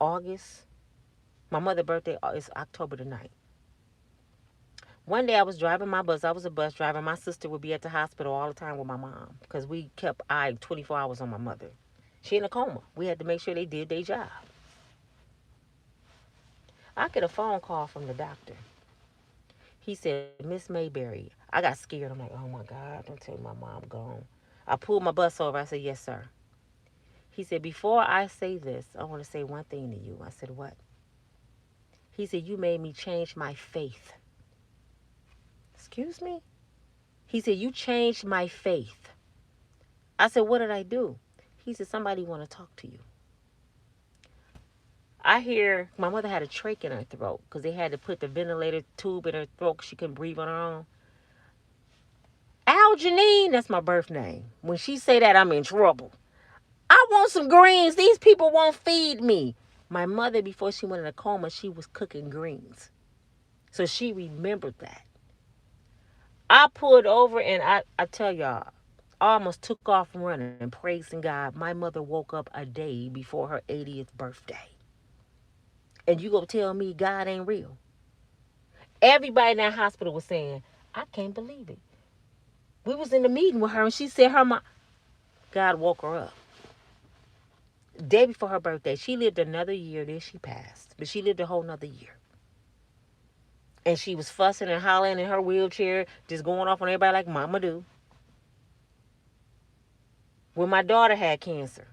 August. My mother's birthday is October the 9th. One day I was driving my bus. I was a bus driver. My sister would be at the hospital all the time with my mom because we kept eye 24 hours on my mother. She in a coma. We had to make sure they did their job. I get a phone call from the doctor. He said, Miss Mayberry. I got scared. I'm like, oh my God, don't tell me my mom gone. I pulled my bus over. I said, yes, sir. He said, before I say this, I want to say one thing to you. I said, what? He said, you made me change my faith. Excuse me? He said, you changed my faith. I said, what did I do? He said, somebody want to talk to you. I hear my mother had a trach in her throat because they had to put the ventilator tube in her throat because she couldn't breathe on her own. Al Janine, that's my birth name. When she say that, I'm in trouble. I want some greens. These people won't feed me. My mother, before she went in a coma, she was cooking greens. So she remembered that. I pulled over and I tell y'all, I almost took off running, praising God. My mother woke up a day before her 80th birthday. And you gonna tell me God ain't real? Everybody in that hospital was saying, I can't believe it. We was in the meeting with her and she said her mom, God woke her up. Day before her birthday. She lived another year, then she passed. But she lived a whole nother year. And she was fussing and hollering in her wheelchair, just going off on everybody like mama do. When my daughter had cancer,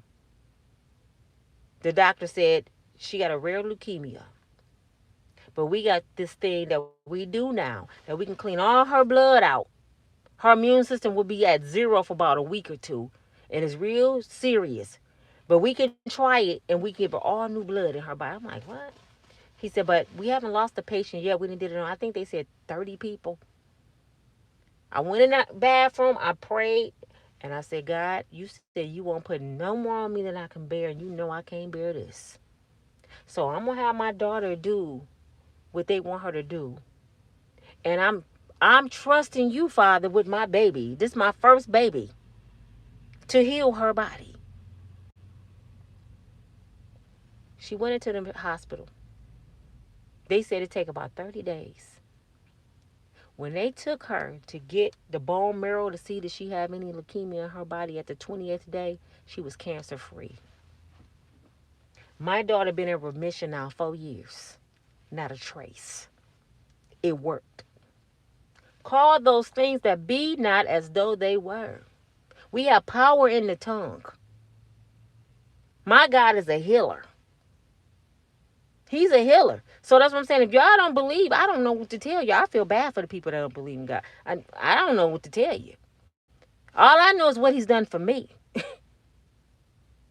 the doctor said she got a rare leukemia. But we got this thing that we do now, that we can clean all her blood out. Her immune system will be at zero for about a week or two. And it's real serious. But we can try it and we give her all new blood in her body. I'm like, what? He said, but we haven't lost a patient yet. We didn't did it on, I think they said 30 people. I went in that bathroom. I prayed. And I said, God, you said you won't put no more on me than I can bear, and you know I can't bear this. So I'm gonna have my daughter do what they want her to do. And I'm trusting you, Father, with my baby. This is my first baby, to heal her body. She went into the hospital. They said it'd take about 30 days. When they took her to get the bone marrow to see that she had any leukemia in her body at the 20th day, she was cancer free. My daughter been in remission now 4 years. Not a trace. It worked. Call those things that be not as though they were. We have power in the tongue. My God is a healer. He's a healer. So that's what I'm saying. If y'all don't believe, I don't know what to tell you. I feel bad for the people that don't believe in God. I don't know what to tell you. All I know is what he's done for me.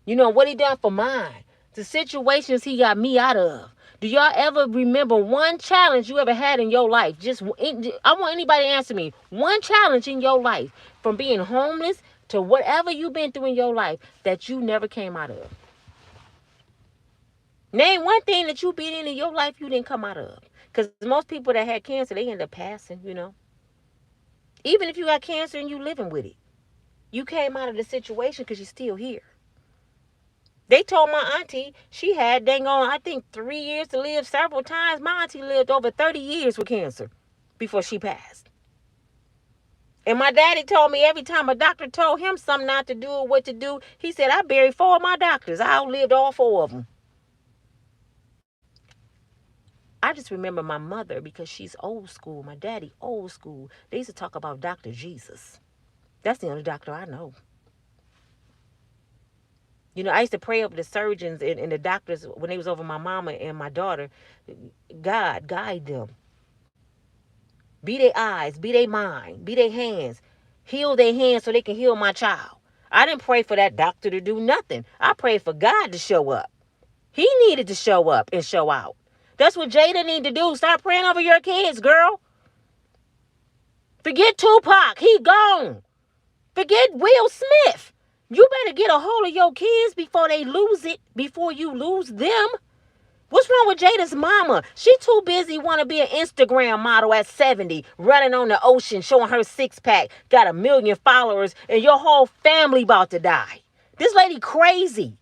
You know, what he done for mine. The situations he got me out of. Do y'all ever remember one challenge you ever had in your life? I want anybody to answer me. One challenge in your life, from being homeless to whatever you've been through in your life, that you never came out of. Name one thing that you've been in your life you didn't come out of. Because most people that had cancer, they end up passing, you know. Even if you got cancer and you living with it, you came out of the situation because you're still here. They told my auntie she had, dang on, I think 3 years to live several times. My auntie lived over 30 years with cancer before she passed. And my daddy told me every time a doctor told him something not to do or what to do, he said, I buried 4 of my doctors. I outlived all 4 of them. I just remember my mother, because she's old school. My daddy, old school. They used to talk about Dr. Jesus. That's the only doctor I know. You know, I used to pray over the surgeons and the doctors when they was over my mama and my daughter. God, guide them. Be their eyes, be their mind, be their hands. Heal their hands so they can heal my child. I didn't pray for that doctor to do nothing. I prayed for God to show up. He needed to show up and show out. That's what Jada need to do. Start praying over your kids, girl. Forget Tupac. He gone. Forget Will Smith. You better get a hold of your kids before they lose it, before you lose them. What's wrong with Jada's mama? She too busy want to be an Instagram model at 70, running on the ocean, showing her six-pack, got 1 million followers, and your whole family about to die. This lady crazy.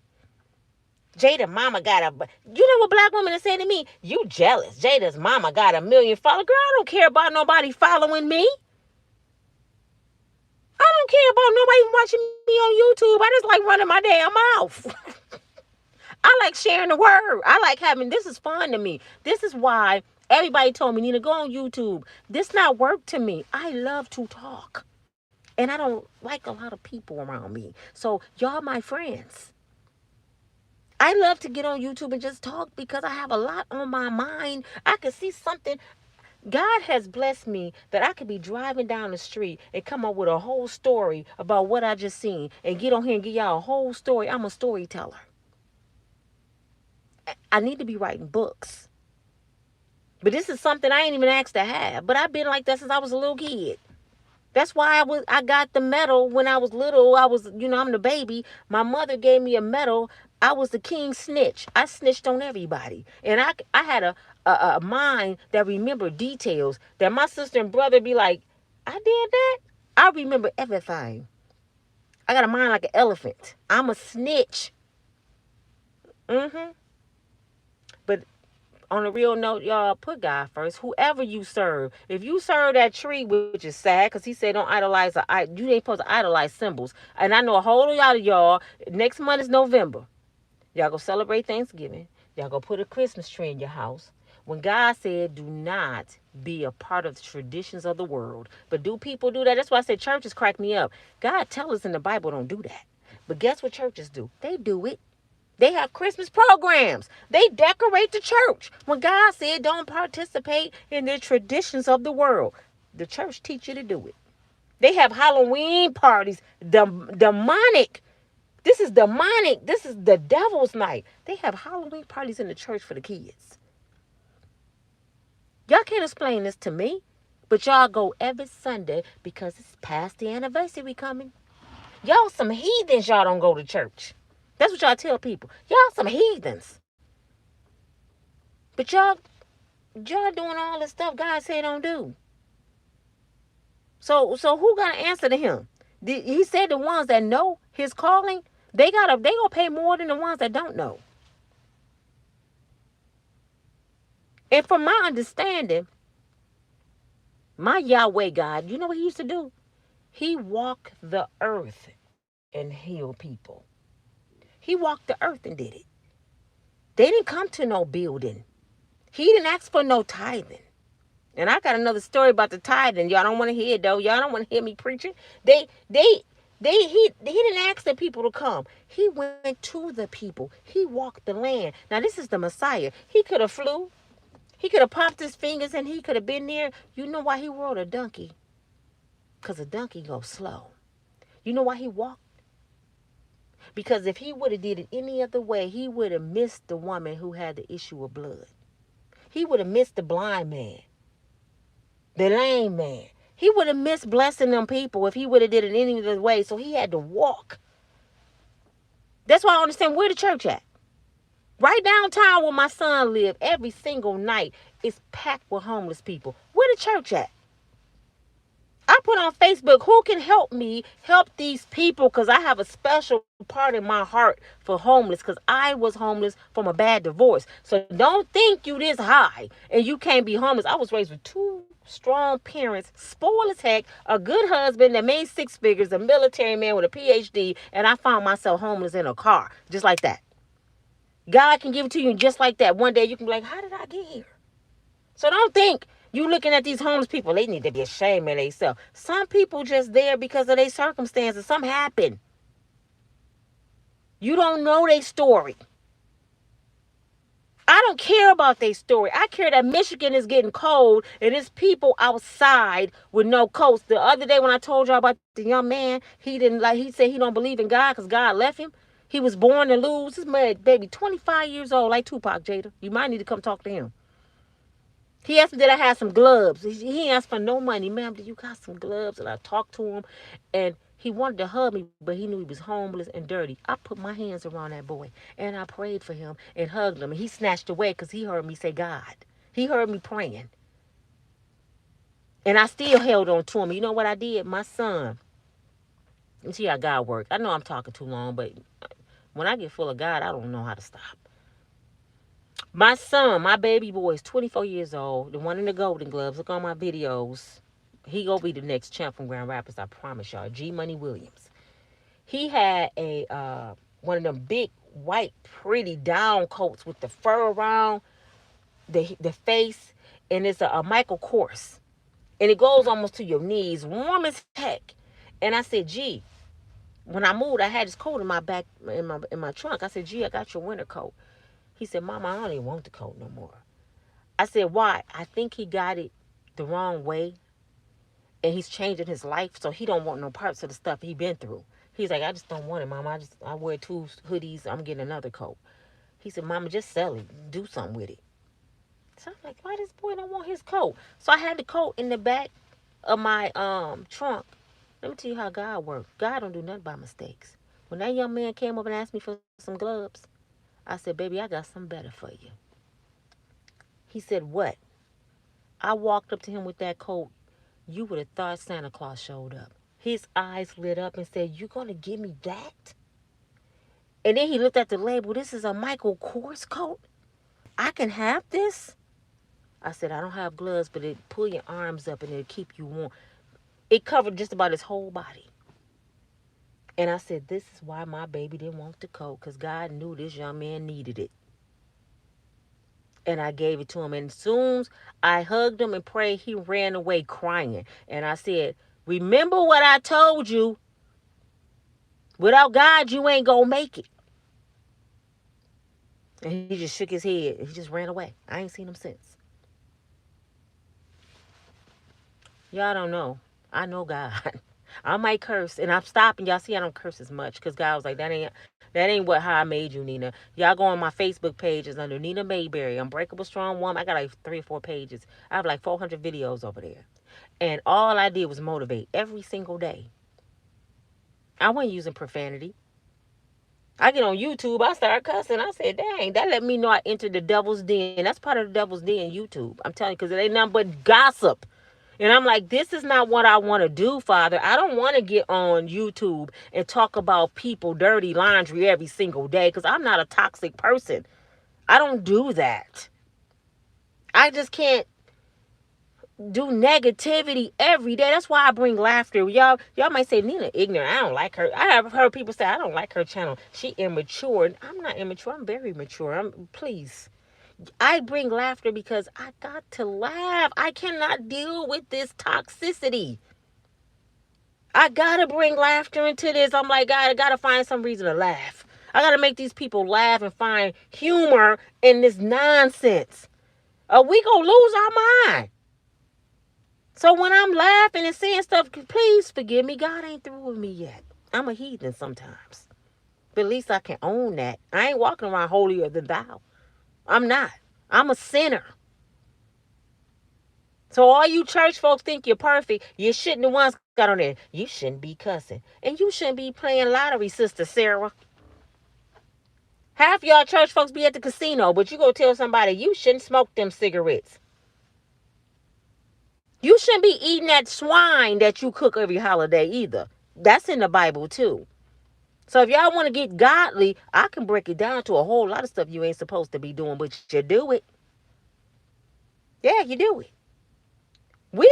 Jada's mama got you know what black women are saying to me? You jealous. Jada's mama got 1 million followers. Girl, I don't care about nobody following me. I don't care about nobody watching me on YouTube. I just like running my damn mouth. I like sharing the word. I like having, this is fun to me. This is why everybody told me, Nina, go on YouTube. This not work to me. I love to talk. And I don't like a lot of people around me. So y'all my friends. I love to get on YouTube and just talk because I have a lot on my mind. I can see something. God has blessed me that I could be driving down the street and come up with a whole story about what I just seen and get on here and give y'all a whole story. I'm a storyteller. I need to be writing books. But this is something I ain't even asked to have. But I've been like that since I was a little kid. That's why I got the medal when I was little. I'm the baby. My mother gave me a medal. I was the king snitch. I snitched on everybody. And I had a mind that remembered details that my sister and brother be like, I did that? I remember everything. I got a mind like an elephant. I'm a snitch. But on a real note, y'all, put God first. Whoever you serve. If you serve that tree, which is sad, because he said don't idolize, you ain't supposed to idolize symbols. And I know a whole lot of y'all, next month is November. Y'all go celebrate Thanksgiving. Y'all go put a Christmas tree in your house. When God said do not be a part of the traditions of the world. But do people do that? That's why I say churches crack me up. God tell us in the Bible don't do that. But guess what churches do? They do it. They have Christmas programs. They decorate the church. When God said don't participate in the traditions of the world, the church teach you to do it. They have Halloween parties. Demonic. This is demonic. This is the devil's night. They have Halloween parties in the church for the kids. Y'all can't explain this to me, but y'all go every Sunday because it's past the anniversary coming. Y'all some heathens. Y'all don't go to church. That's what y'all tell people. Y'all some heathens. But y'all doing all the stuff God said don't do. So who got to answer to him? He said the ones that know his calling, they gonna pay more than the ones that don't know. And from my understanding, my Yahweh God, you know what he used to do? He walked the earth and healed people. He walked the earth and did it. They didn't come to no building. He didn't ask for no tithing. And I got another story about the tithing. Y'all don't want to hear it though. Y'all don't want to hear me preaching. He didn't ask the people to come. He went to the people. He walked the land. Now this is the Messiah. He could have flew. He could have popped his fingers and he could have been there. You know why he rode a donkey? Because a donkey goes slow. You know why he walked? Because if he would have did it any other way, he would have missed the woman who had the issue of blood. He would have missed the blind man, the lame man. He would have missed blessing them people if he would have did it any other way. So he had to walk. That's why I understand where the church at. Right downtown where my son lived, every single night is packed with homeless people. Where the church at? I put on Facebook, who can help me help these people? Because I have a special part in my heart for homeless. Because I was homeless from a bad divorce. So don't think you this high and you can't be homeless. I was raised with two strong parents, spoiled as heck, a good husband that made six figures, a military man with a PhD, and I found myself homeless in a car, just like that. God can give it to you just like that. One day you can be like, how did I get here? So don't think you looking at these homeless people, they need to be ashamed of themselves. Some people just there because of their circumstances. Something happened. You don't know their story. I don't care about their story. I care that Michigan is getting cold and there's people outside with no coats. The other day when I told y'all about the young man, he said he don't believe in God because God left him. He was born to lose. This man, baby, 25 years old, like Tupac, Jada. You might need to come talk to him. He asked me, did I have some gloves? He asked for no money. Ma'am, did you got some gloves? And I talked to him. And he wanted to hug me, but he knew he was homeless and dirty. I put my hands around that boy. And I prayed for him and hugged him. And he snatched away because he heard me say, God. He heard me praying. And I still held on to him. You know what I did? My son. You see how God works. I know I'm talking too long, but when I get full of God, I don't know how to stop. My son, my baby boy, is 24 years old. The one in the Golden Gloves. Look on my videos. He gonna be the next champ from Grand Rapids. I promise y'all. G Money Williams. He had a one of them big white pretty down coats with the fur around the face, and it's a Michael Kors, and it goes almost to your knees, warm as heck. And I said, G, when I moved, I had this coat in my back in my trunk. I said, G, I got your winter coat. He said, Mama, I don't even want the coat no more. I said, why? I think he got it the wrong way. And he's changing his life. So he don't want no parts of the stuff he been through. He's like, I just don't want it, Mama. I wear 2 hoodies. I'm getting another coat. He said, Mama, just sell it. Do something with it. So I'm like, why this boy don't want his coat? So I had the coat in the back of my trunk. Let me tell you how God works. God don't do nothing by mistakes. When that young man came up and asked me for some gloves, I said, baby, I got something better for you. He said, what? I walked up to him with that coat. You would have thought Santa Claus showed up. His eyes lit up and said, you going to give me that? And then he looked at the label. This is a Michael Kors coat? I can have this? I said, I don't have gloves, but it pull your arms up and it'll keep you warm. It covered just about his whole body. And I said, this is why my baby didn't want the coat, because God knew this young man needed it. And I gave it to him. And as soon as I hugged him and prayed, he ran away crying. And I said, remember what I told you. Without God, you ain't going to make it. And he just shook his head. He just ran away. I ain't seen him since. Y'all don't know. I know God. I might curse, and I'm stopping. Y'all see I don't curse as much because God was like, that ain't how I made you, Nina. Y'all go on my Facebook pages under Nina Mayberry, Unbreakable Strong Woman. I got like 3 or 4 pages. I have like 400 videos over there. And all I did was motivate every single day. I wasn't using profanity. I get on YouTube, I start cussing. I said, dang, that let me know I entered the devil's den. That's part of the devil's den, YouTube. I'm telling you, because it ain't nothing but gossip. And I'm like, this is not what I want to do, Father. I don't want to get on YouTube and talk about people dirty laundry every single day, because I'm not a toxic person. I don't do that. I just can't do negativity every day. That's why I bring laughter. Y'all might say Nina ignorant. I don't like her. I have heard people say I don't like her channel. She immature. I'm not immature. I'm very mature. Please. I bring laughter because I got to laugh. I cannot deal with this toxicity. I gotta bring laughter into this. I'm like, God, I gotta find some reason to laugh. I gotta make these people laugh and find humor in this nonsense. We gonna lose our mind. So when I'm laughing and saying stuff, please forgive me. God ain't through with me yet. I'm a heathen sometimes. But at least I can own that. I ain't walking around holier than thou. I'm not. I'm a sinner. So all you church folks think you're perfect. You shouldn't the ones got on there. You shouldn't be cussing. And you shouldn't be playing lottery, Sister Sarah. Half y'all church folks be at the casino, but you go tell somebody you shouldn't smoke them cigarettes. You shouldn't be eating that swine that you cook every holiday either. That's in the Bible too. So if y'all want to get godly, I can break it down to a whole lot of stuff you ain't supposed to be doing, but you do it. Yeah, you do it. Women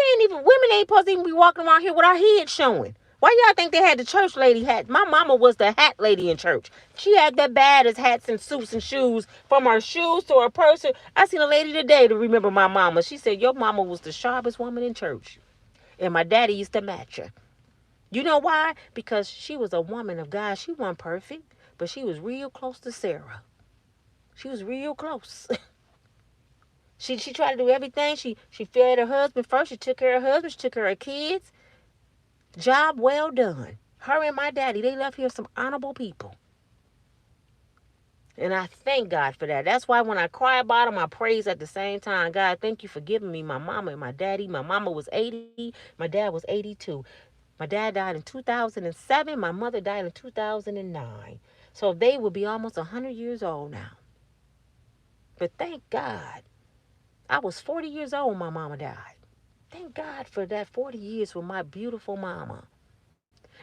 ain't supposed to even be walking around here with our heads showing. Why y'all think they had the church lady hat? My mama was the hat lady in church. She had the baddest hats and suits and shoes, from her shoes to her purse. I seen a lady today to remember my mama. She said, your mama was the sharpest woman in church. And my daddy used to match her. You know why? Because she was a woman of God. She wasn't perfect, but she was real close to Sarah. She was real close. She tried to do everything. She fed her husband first. She took care of her husband. She took care of kids. Job well done. Her and my daddy, they left here some honorable people. And I thank God for that. That's why when I cry about them, I praise at the same time. God, thank you for giving me my mama and my daddy. My mama was 80. My dad was 82. My dad died in 2007. My mother died in 2009. So they would be almost 100 years old now. But thank God. I was 40 years old when my mama died. Thank God for that 40 years with my beautiful mama.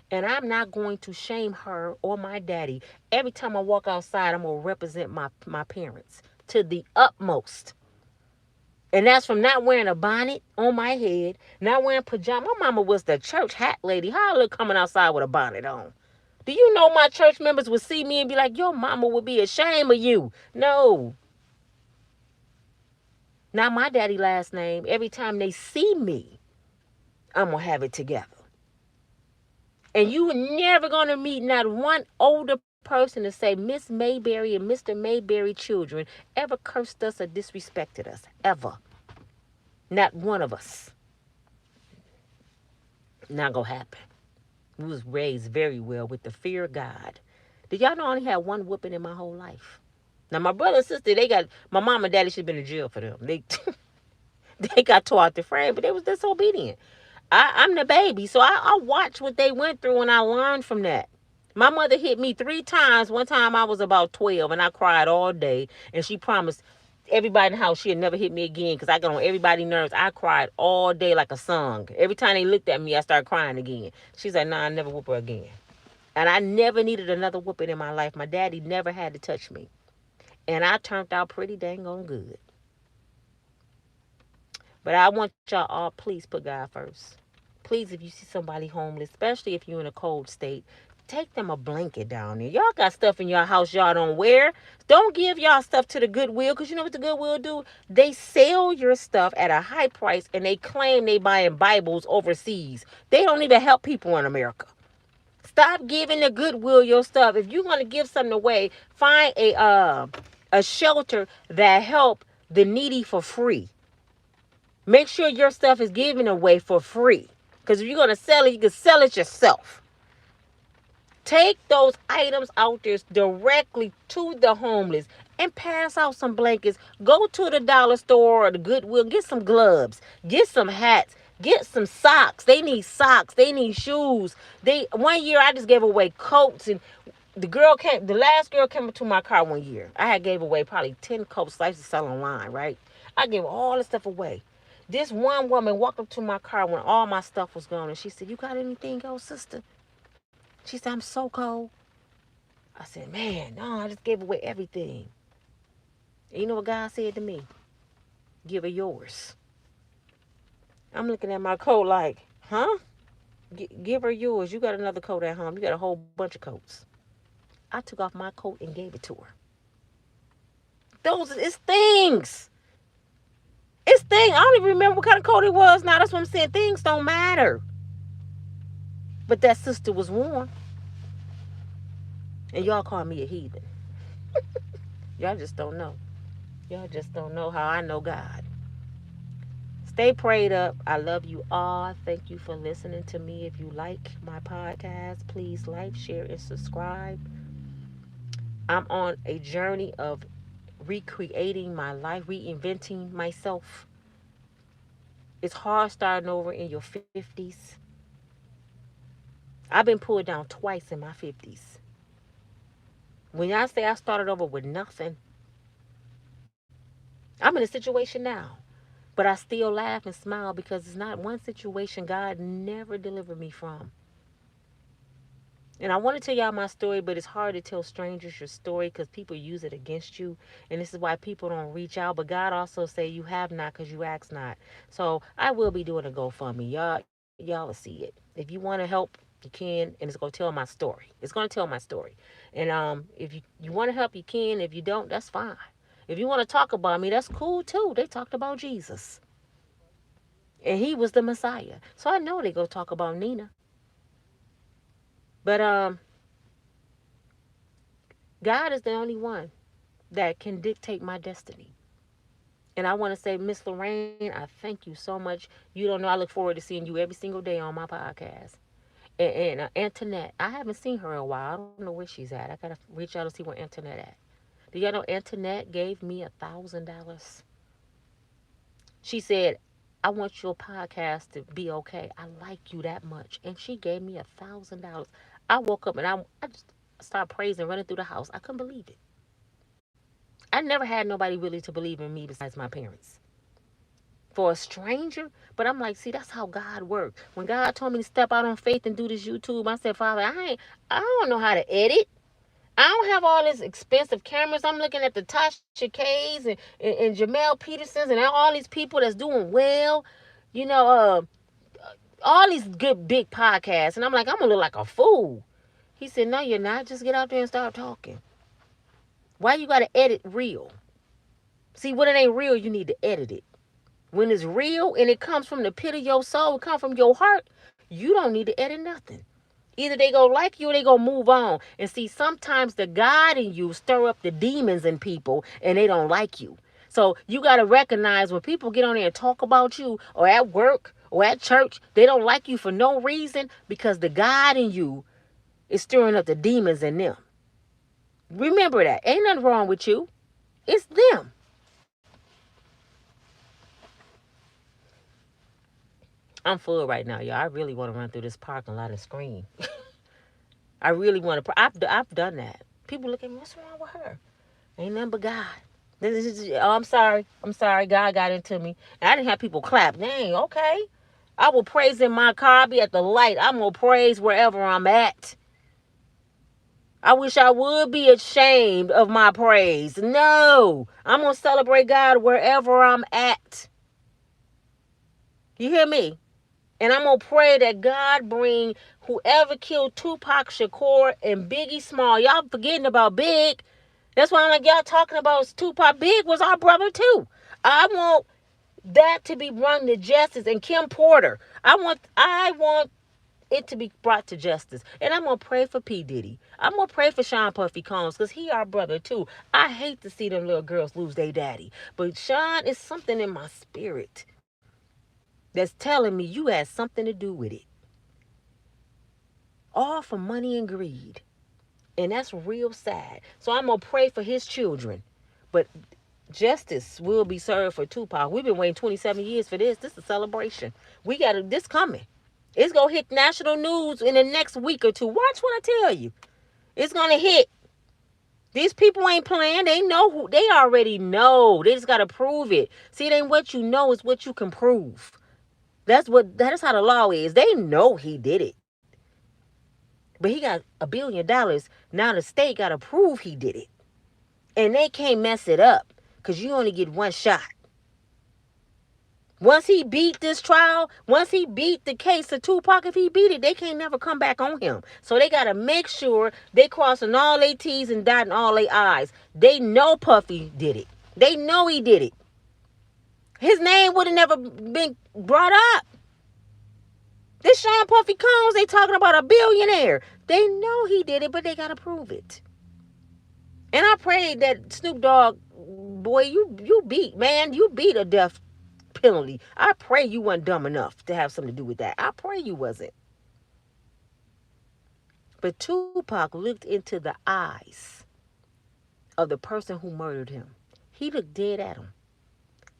And I'm not going to shame her or my daddy. Every time I walk outside, I'm going to represent my parents to the utmost. And that's from not wearing a bonnet on my head, not wearing pajamas. My mama was the church hat lady. How I look coming outside with a bonnet on? Do you know my church members would see me and be like, your mama would be ashamed of you? No. Not my daddy last name. Every time they see me, I'm going to have it together. And you never going to meet not one older person to say Miss Mayberry and Mr. Mayberry children ever cursed us or disrespected us. Ever. Not one of us. Not going to happen. We was raised very well with the fear of God. Did y'all know I only had one whooping in my whole life? Now, my brother and sister, my mom and daddy should have been in jail for them. They got tore out the frame, but they was disobedient. I'm the baby, so I watched what they went through and I learned from that. My mother hit me 3 times. One time I was about 12 and I cried all day. And she promised everybody in the house she'd never hit me again because I got on everybody's nerves. I cried all day like a song. Every time they looked at me, I started crying again. She's like, nah, I never whoop her again. And I never needed another whooping in my life. My daddy never had to touch me. And I turned out pretty dang on good. But I want y'all all, please put God first. Please, if you see somebody homeless, especially if you're in a cold state, take them a blanket down there. Y'all got stuff in your house y'all don't wear. Don't give y'all stuff to the Goodwill, because you know what the Goodwill do? They sell your stuff at a high price and they claim they buying Bibles overseas. They don't even help people in America. Stop giving the Goodwill your stuff. If you're going to give something away, find a shelter that help the needy for free. Make sure your stuff is given away for free. Because if you're going to sell it, you can sell it yourself. Take those items out there directly to the homeless and pass out some blankets. Go to the dollar store or the Goodwill. Get some gloves. Get some hats. Get some socks. They need socks. They need shoes. They one year I just gave away coats, and the last girl came up to my car one year. I had gave away probably 10 coats. I used to sell online, right? I gave all the stuff away. This one woman walked up to my car when all my stuff was gone, and she said, "You got anything else, sister?" She said, "I'm so cold." I said, "Man, no, I just gave away everything." And you know what God said to me? "Give her yours." I'm looking at my coat like, huh? Give her yours. You got another coat at home. You got a whole bunch of coats. I took off my coat and gave it to her. It's things. It's things. I don't even remember what kind of coat it was now. That's what I'm saying. Things don't matter. But that sister was warm. And y'all call me a heathen. Y'all just don't know. Y'all just don't know how I know God. Stay prayed up. I love you all. Thank you for listening to me. If you like my podcast, please like, share, and subscribe. I'm on a journey of recreating my life, reinventing myself. It's hard starting over in your 50s. I've been pulled down twice in my 50s. When I say I started over with nothing, I'm in a situation now. But I still laugh and smile because it's not one situation God never delivered me from. And I want to tell y'all my story, but it's hard to tell strangers your story because people use it against you. And this is why people don't reach out. But God also say you have not because you ask not. So I will be doing a GoFundMe. Y'all will see it. If you want to help, you can, and it's gonna tell my story. It's gonna tell my story. And if you want to help, you can. If you don't, that's fine. If you want to talk about me, that's cool too. They talked about Jesus, and he was the Messiah. So I know they go talk about Nina. But God is the only one that can dictate my destiny. And I want to say, Miss Lorraine, I thank you so much. You don't know, I look forward to seeing you every single day on my podcast. And Antoinette, I haven't seen her in a while. I don't know where she's at. I gotta reach out and see where Antoinette at. Do y'all know Antoinette gave me $1,000? She said, "I want your podcast to be okay. I like you that much," and she gave me $1,000. I woke up and I just started praising, running through the house. I couldn't believe it. I never had nobody really to believe in me besides my parents. For a stranger, but I'm like, see, that's how God works. When God told me to step out on faith and do this YouTube, I said, Father, I don't know how to edit. I don't have all this expensive cameras. I'm looking at the Tasha K's and Jamel Petersons and all these people that's doing well, you know, all these good big podcasts. And I'm like, I'm gonna look like a fool. He said, no, you're not. Just get out there and start talking. Why you gotta edit real? See, when it ain't real, you need to edit it. When it's real and it comes from the pit of your soul, it comes from your heart, you don't need to edit nothing. Either they go like you or they go move on. And see, sometimes the God in you stir up the demons in people and they don't like you. So you got to recognize when people get on there and talk about you or at work or at church, they don't like you for no reason because the God in you is stirring up the demons in them. Remember that. Ain't nothing wrong with you. It's them. I'm full right now, y'all. I really want to run through this parking lot and scream. I really want to. I've done that. People look at me. What's wrong with her? Ain't nothing but God. Oh, I'm sorry. I'm sorry. God got into me. And I didn't have people clap. Dang, okay. I will praise in my car. I'll be at the light. I'm going to praise wherever I'm at. I wish I would be ashamed of my praise. No. I'm going to celebrate God wherever I'm at. You hear me? And I'm going to pray that God bring whoever killed Tupac Shakur and Biggie Small. Y'all forgetting about Big. That's why I'm like, y'all talking about Tupac. Big was our brother too. I want that to be brought to justice. And Kim Porter. I want it to be brought to justice. And I'm going to pray for P. Diddy. I'm going to pray for Sean Puffy Combs because he our brother too. I hate to see them little girls lose their daddy. But Sean, is something in my spirit that's telling me you had something to do with it. All for money and greed. And that's real sad. So I'm going to pray for his children. But Justice will be served for Tupac. We've been waiting 27 years for this. This is a celebration. We got this coming. It's going to hit national news in the next week or two. Watch what I tell you. It's going to hit. These people ain't playing. They know who. They already know. They just got to prove it. See, it ain't what you know. It's what you can prove. That is how the law is. They know he did it. But he got $1 billion. Now the state got to prove he did it. And they can't mess it up because you only get one shot. Once he beat this trial, once he beat the case of Tupac, if he beat it, they can't never come back on him. So they got to make sure they crossing all their T's and dotting all their I's. They know Puffy did it. They know he did it. His name would have never been brought up. This Sean Puffy Combs, they talking about a billionaire. They know he did it, but they got to prove it. And I pray that Snoop Dogg, boy, you beat a death penalty. I pray you weren't dumb enough to have something to do with that. I pray you wasn't. But Tupac looked into the eyes of the person who murdered him. He looked dead at him.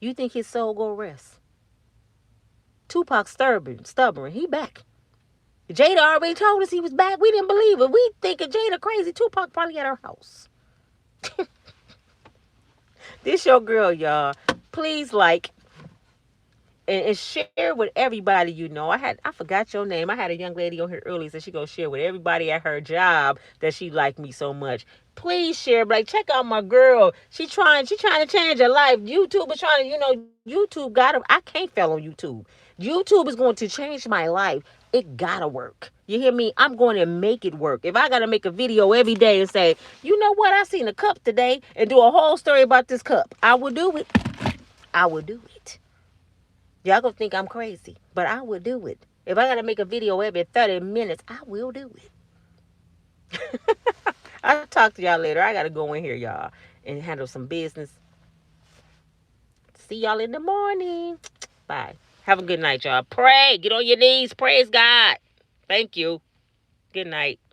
You think his soul go rest? Tupac's stubborn. He back. Jada already told us he was back. We didn't believe it. We thinking Jada crazy. Tupac probably at her house. This your girl, y'all. Please like and share with everybody you know. I forgot your name. I had a young lady on here earlier said she gonna share with everybody at her job that she liked me so much. Please share. Like, check out my girl. She trying to change her life. YouTube is trying to, YouTube got her. I can't fail on YouTube. YouTube is going to change my life. It gotta work. You hear me? I'm going to make it work. If I gotta make a video every day and say, you know what, I seen a cup today, and do a whole story about this cup, I will do it. I will do it. Y'all gonna think I'm crazy, but I will do it. If I gotta make a video every 30 minutes, I will do it. I'll talk to y'all later. I gotta go in here, y'all, and handle some business. See y'all in the morning. Bye. Have a good night, y'all. Pray. Get on your knees. Praise God. Thank you. Good night.